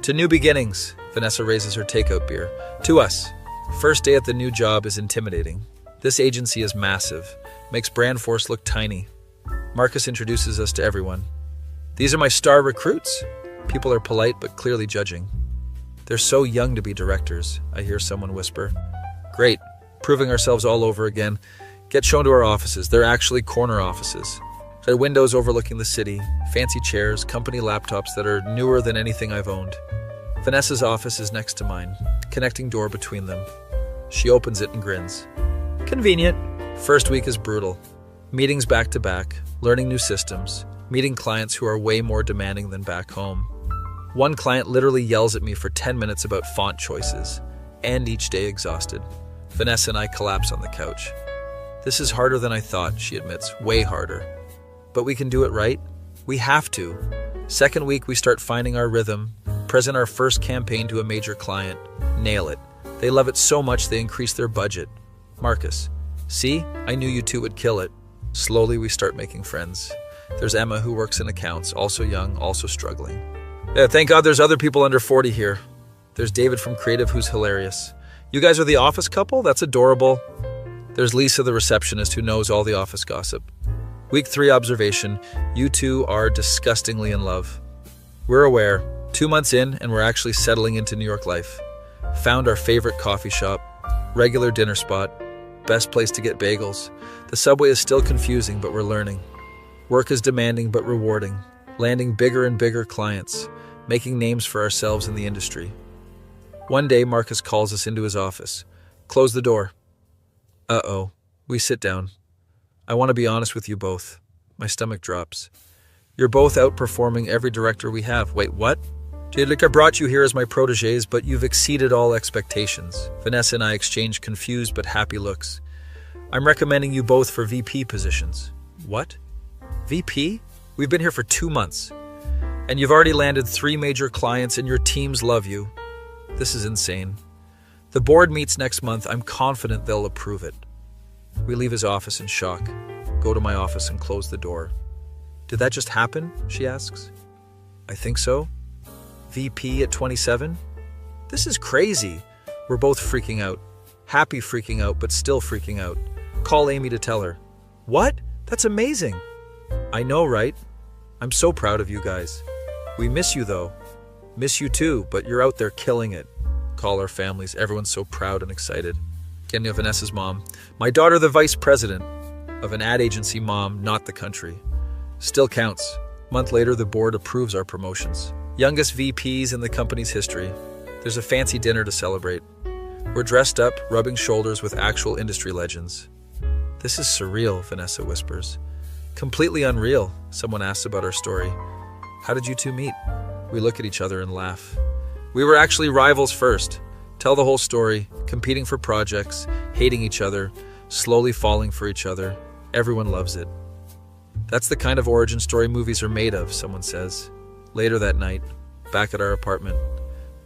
To new beginnings, Vanessa raises her takeout beer. To us. First day at the new job is intimidating. This agency is massive. Makes Brandforce look tiny. Marcus introduces us to everyone. These are my star recruits. People are polite but clearly judging. They're so young to be directors, I hear someone whisper. Great. Proving ourselves all over again. Get shown to our offices. They're actually corner offices. They're windows overlooking the city, fancy chairs, company laptops that are newer than anything I've owned. Vanessa's office is next to mine, connecting door between them. She opens it and grins. Convenient. First week is brutal. Meetings back to back, learning new systems, meeting clients who are way more demanding than back home. One client literally yells at me for 10 minutes about font choices. End each day exhausted. Vanessa and I collapse on the couch. This is harder than I thought, she admits, way harder. But we can do it right. We have to. Second week, we start finding our rhythm, present our first campaign to a major client. Nail it. They love it so much they increase their budget. Marcus, see? I knew you two would kill it. Slowly, we start making friends. There's Emma, who works in accounts, also young, also struggling. Yeah, thank God there's other people under 40 here. There's David from Creative, who's hilarious. You guys are the office couple? That's adorable. There's Lisa, the receptionist, who knows all the office gossip. Week 3 observation. You two are disgustingly in love. We're aware. 2 months in, and we're actually settling into New York life. Found our favorite coffee shop. Regular dinner spot. Best place to get bagels. The subway is still confusing, but we're learning. Work is demanding but rewarding. Landing bigger and bigger clients. Making names for ourselves in the industry. One day, Marcus calls us into his office. Close the door. Uh-oh. We sit down. I want to be honest with you both. My stomach drops. You're both outperforming every director we have. Wait, what? Like I brought you here as my proteges, but you've exceeded all expectations. Vanessa and I exchange confused but happy looks. I'm recommending you both for VP positions. What? VP? We've been here for 2 months. And you've already landed 3 major clients and your teams love you. This is insane. The board meets next month. I'm confident they'll approve it. We leave his office in shock, go to my office and close the door. Did that just happen? She asks. I think so. VP at 27? This is crazy. We're both freaking out. Happy freaking out, but still freaking out. Call Amy to tell her. What? That's amazing. I know, right? I'm so proud of you guys. We miss you, though. Miss you too, but you're out there killing it. Call our families. Everyone's so proud and excited. Kenya, Vanessa's mom. My daughter, the vice president of an ad agency, mom, not the country. Still counts. Month later, the board approves our promotions. Youngest VPs in the company's history. There's a fancy dinner to celebrate. We're dressed up, rubbing shoulders with actual industry legends. This is surreal, Vanessa whispers. Completely unreal, someone asks about our story. How did you two meet? We look at each other and laugh. We were actually rivals first. Tell the whole story, competing for projects, hating each other, slowly falling for each other. Everyone loves it. That's the kind of origin story movies are made of, someone says. Later that night, back at our apartment,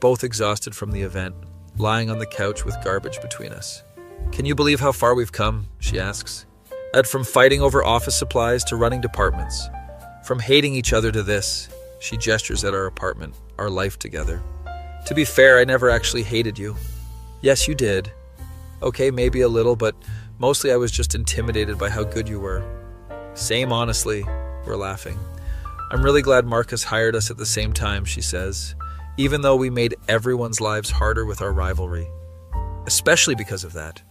both exhausted from the event, lying on the couch with garbage between us. Can you believe how far we've come? She asks. From fighting over office supplies to running departments. From hating each other to this. She gestures at our apartment, our life together. To be fair, I never actually hated you. Yes, you did. Okay, maybe a little, but mostly I was just intimidated by how good you were. Same, honestly. We're laughing. I'm really glad Marcus hired us at the same time, she says, even though we made everyone's lives harder with our rivalry. Especially because of that.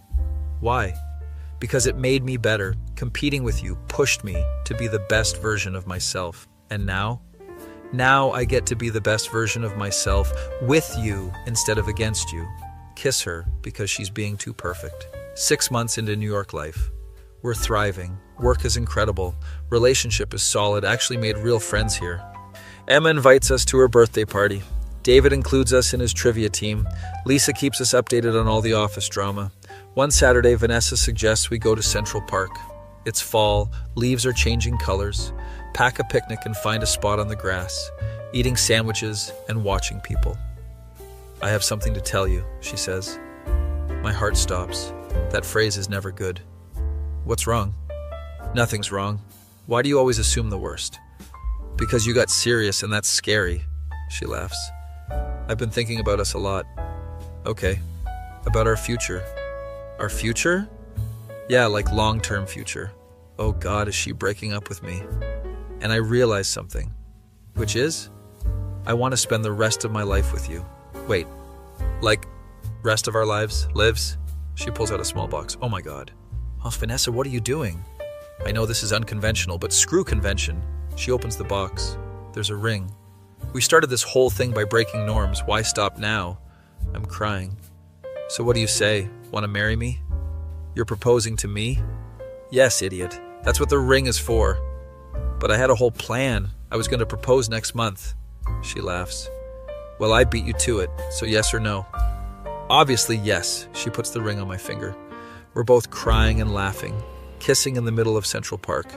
Why? Because it made me better. Competing with you pushed me to be the best version of myself. And now? Now I get to be the best version of myself with you instead of against you. Kiss her because she's being too perfect. 6 months into New York life. We're thriving. Work is incredible. Relationship is solid. Actually made real friends here. Emma invites us to her birthday party. David includes us in his trivia team. Lisa keeps us updated on all the office drama. One Saturday, Vanessa suggests we go to Central Park. It's fall, leaves are changing colors. Pack a picnic and find a spot on the grass, eating sandwiches and watching people. I have something to tell you, she says. My heart stops. That phrase is never good. What's wrong? Nothing's wrong. Why do you always assume the worst? Because you got serious and that's scary, she laughs. I've been thinking about us a lot. Okay, about our future. Our future? Yeah, like long-term future. Oh God, is she breaking up with me? And I realized something, which is, I want to spend the rest of my life with you. Wait, like, rest of our lives? She pulls out a small box. Oh my God. Oh, Vanessa, what are you doing? I know this is unconventional, but screw convention. She opens the box. There's a ring. We started this whole thing by breaking norms. Why stop now? I'm crying. So what do you say? Want to marry me? You're proposing to me? Yes, idiot. That's what the ring is for. But I had a whole plan. I was going to propose next month. She laughs. Well, I beat you to it, so yes or no? Obviously, yes. She puts the ring on my finger. We're both crying and laughing, kissing in the middle of Central Park.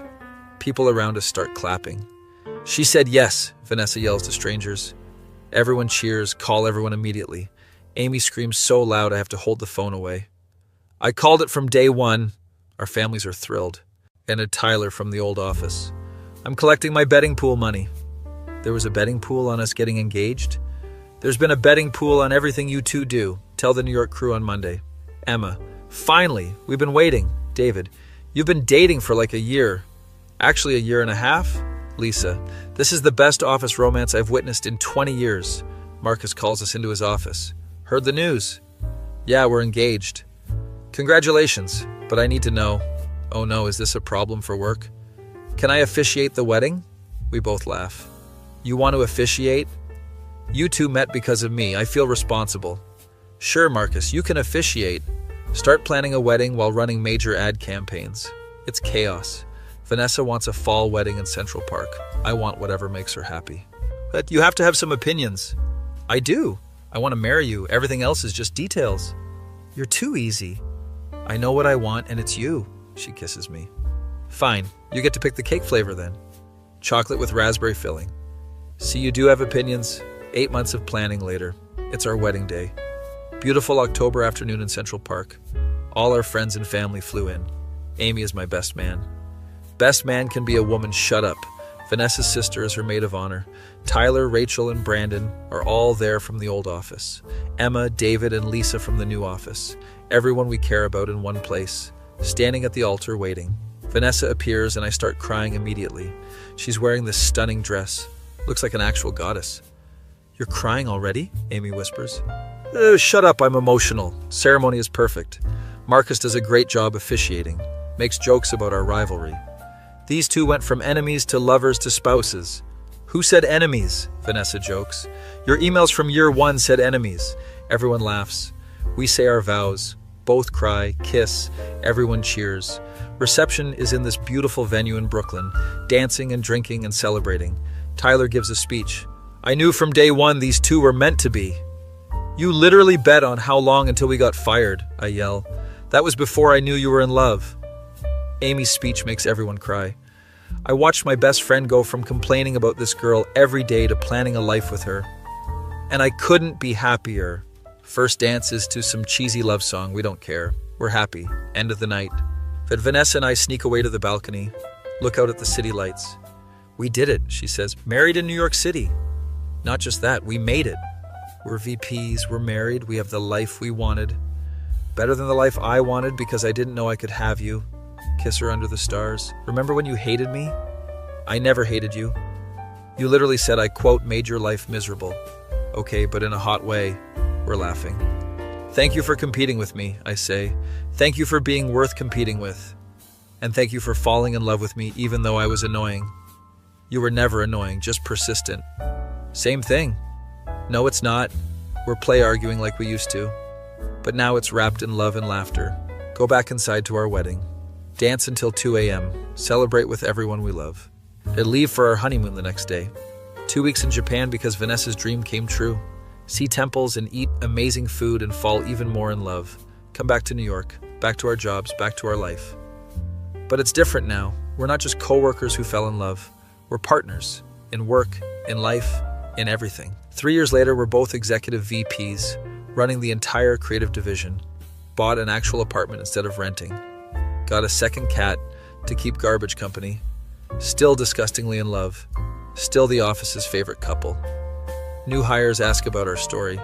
People around us start clapping. She said yes, Vanessa yells to strangers. Everyone cheers, call everyone immediately. Amy screams so loud I have to hold the phone away. I called it from day one. Our families are thrilled. And Tyler from the old office. I'm collecting my betting pool money. There was a betting pool on us getting engaged? There's been a betting pool on everything you two do. Tell the New York crew on Monday. Emma. Finally, we've been waiting. David. You've been dating for like a year. Actually, a year and a half? Lisa. This is the best office romance I've witnessed in 20 years. Marcus calls us into his office. Heard the news? Yeah, we're engaged. Congratulations, but I need to know. Oh no, is this a problem for work? Can I officiate the wedding? We both laugh. You want to officiate? You two met because of me. I feel responsible. Sure, Marcus, you can officiate. Start planning a wedding while running major ad campaigns. It's chaos. Vanessa wants a fall wedding in Central Park. I want whatever makes her happy. But you have to have some opinions. I do. I want to marry you. Everything else is just details. You're too easy. I know what I want, and it's you. She kisses me. Fine. You get to pick the cake flavor then. Chocolate with raspberry filling. See, you do have opinions. 8 months of planning later. It's our wedding day. Beautiful October afternoon in Central Park. All our friends and family flew in. Amy is my best man. Best man can be a woman, shut up. Vanessa's sister is her maid of honor. Tyler, Rachel, and Brandon are all there from the old office. Emma, David, and Lisa from the new office. Everyone we care about in one place. Standing at the altar waiting. Vanessa appears and I start crying immediately. She's wearing this stunning dress. Looks like an actual goddess. You're crying already? Amy whispers. Shut up, I'm emotional. Ceremony is perfect. Marcus does a great job officiating. Makes jokes about our rivalry. These two went from enemies to lovers to spouses. Who said enemies? Vanessa jokes. Your emails from year one said enemies. Everyone laughs. We say our vows. Both cry, kiss. Everyone cheers. Reception is in this beautiful venue in Brooklyn, dancing and drinking and celebrating. Tyler gives a speech. I knew from day one these two were meant to be. You literally bet on how long until we got fired, I yell. That was before I knew you were in love. Amy's speech makes everyone cry. I watched my best friend go from complaining about this girl every day to planning a life with her. And I couldn't be happier. First dance is to some cheesy love song. We don't care. We're happy. End of the night. But Vanessa and I sneak away to the balcony, look out at the city lights. We did it, she says. Married in New York City. Not just that, we made it. We're VPs, we're married, we have the life we wanted. Better than the life I wanted because I didn't know I could have you. Kiss her under the stars. Remember when you hated me? I never hated you. You literally said I, quote, made your life miserable. Okay, but in a hot way. We're laughing. Thank you for competing with me, I say. Thank you for being worth competing with. And thank you for falling in love with me even though I was annoying. You were never annoying, just persistent. Same thing. No, it's not. We're play arguing like we used to. But now it's wrapped in love and laughter. Go back inside to our wedding. Dance until 2 a.m. Celebrate with everyone we love. And leave for our honeymoon the next day. 2 weeks in Japan because Vanessa's dream came true. See temples and eat amazing food and fall even more in love. Come back to New York, back to our jobs, back to our life. But it's different now. We're not just coworkers who fell in love. We're partners in work, in life, in everything. 3 years later, we're both executive VPs, running the entire creative division. Bought an actual apartment instead of renting. Got a second cat to keep garbage company. Still disgustingly in love. Still the office's favorite couple. New hires ask about our story.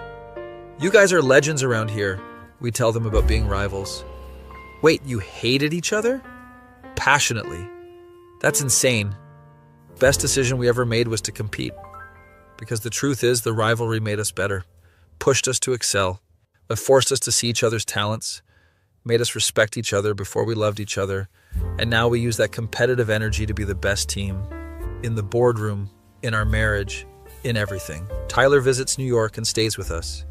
You guys are legends around here. We tell them about being rivals. Wait, you hated each other? Passionately. That's insane. Best decision we ever made was to compete. Because the truth is, the rivalry made us better, pushed us to excel, but forced us to see each other's talents, made us respect each other before we loved each other, and now we use that competitive energy to be the best team. In the boardroom, in our marriage, in everything. Tyler visits New York and stays with us.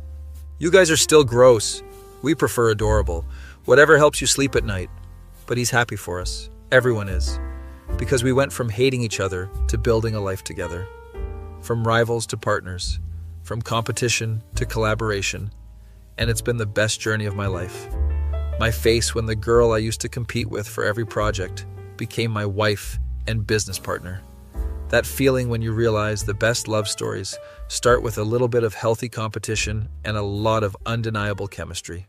You guys are still gross. We prefer adorable. Whatever helps you sleep at night. But he's happy for us. Everyone is. Because we went from hating each other to building a life together. From rivals to partners. From competition to collaboration. And it's been the best journey of my life. My face when the girl I used to compete with for every project became my wife and business partner. That feeling when you realize the best love stories start with a little bit of healthy competition and a lot of undeniable chemistry.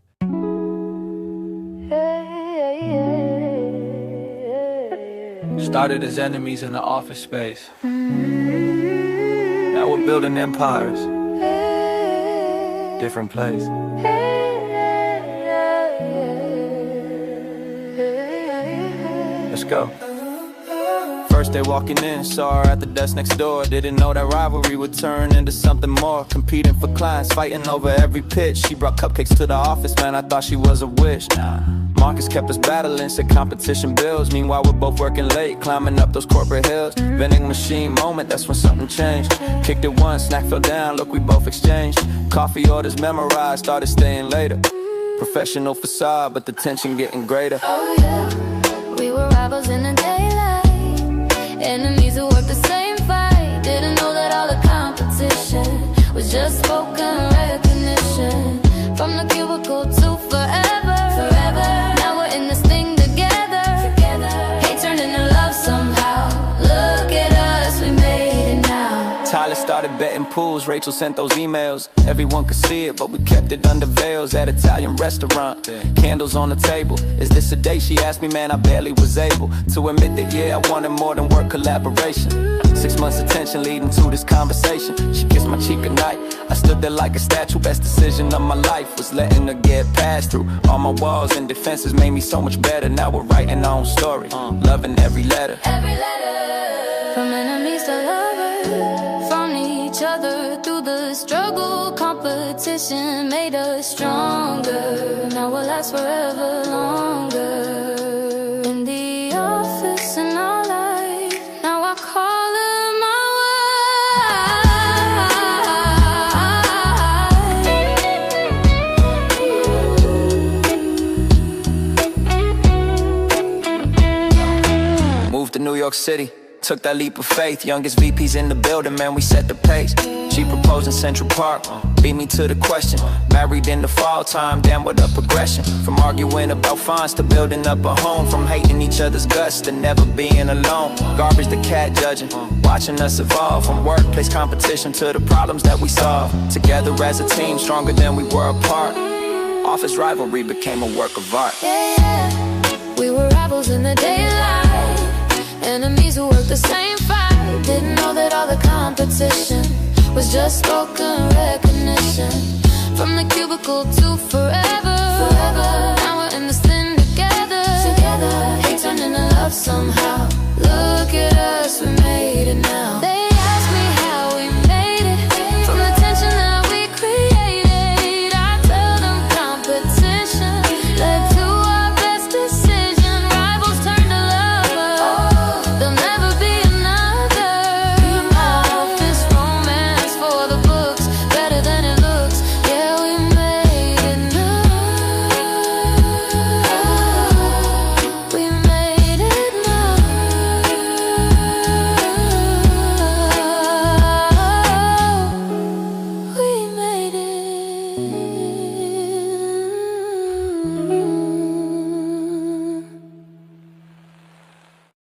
Started as enemies in the office space. Now we're building empires. Different place. Let's go. First day walking in, saw her at the desk next door. Didn't know that rivalry would turn into something more. Competing for clients, fighting over every pitch. She brought cupcakes to the office, man, I thought she was a wish. Marcus kept us battling, said competition builds. Meanwhile, we're both working late, climbing up those corporate hills. Vending machine moment, that's when something changed. Kicked it once, snack fell down, look, we both exchanged. Coffee orders memorized, started staying later. Professional facade, but the tension getting greater. Oh yeah, we were rivals in the daylight. Enemies who worked the same fight. Didn't know that all the competition was just spoken recognition. From the cubicle to forever. Now we're in this thing together. Hate turned into love somehow. Look at us, we made it now. Tyler started betting pools, Rachel sent those emails. Everyone could see it, but we kept it under veils. At Italian restaurant, candles on the table. Is this a date? She asked me, man, I barely was able to admit that, yeah, I wanted more than work collaboration. 6 months attention leading to this conversation. She kissed my cheek goodnight. I stood there like a statue. Best decision of my life was letting her get past through all my walls and defenses made me so much better. Now we're writing our own story, loving every letter. Every letter. From enemies to lovers, from each other through the struggle. Competition made us stronger. Now we'll last forever longer. In the office and our life, now I call her my wife. Moved to New York City, took that leap of faith. Youngest VPs in the building, man, we set the pace. She proposed in Central Park, beat me to the question. Married in the fall time, damn what a progression. From arguing about fines to building up a home. From hating each other's guts to never being alone. Garbage the cat judging, watching us evolve. From workplace competition to the problems that we solve. Together as a team, stronger than we were apart. Office rivalry became a work of art. Yeah, we were rivals in the daylight. Enemies who worked the same fight. Didn't know that all the competition was just spoken recognition. equal to forever. Now we're in this thing together. Hate turned into love somehow. Look at us, we made it now. They ask me how we made it from the tension that we created. I tell them competition led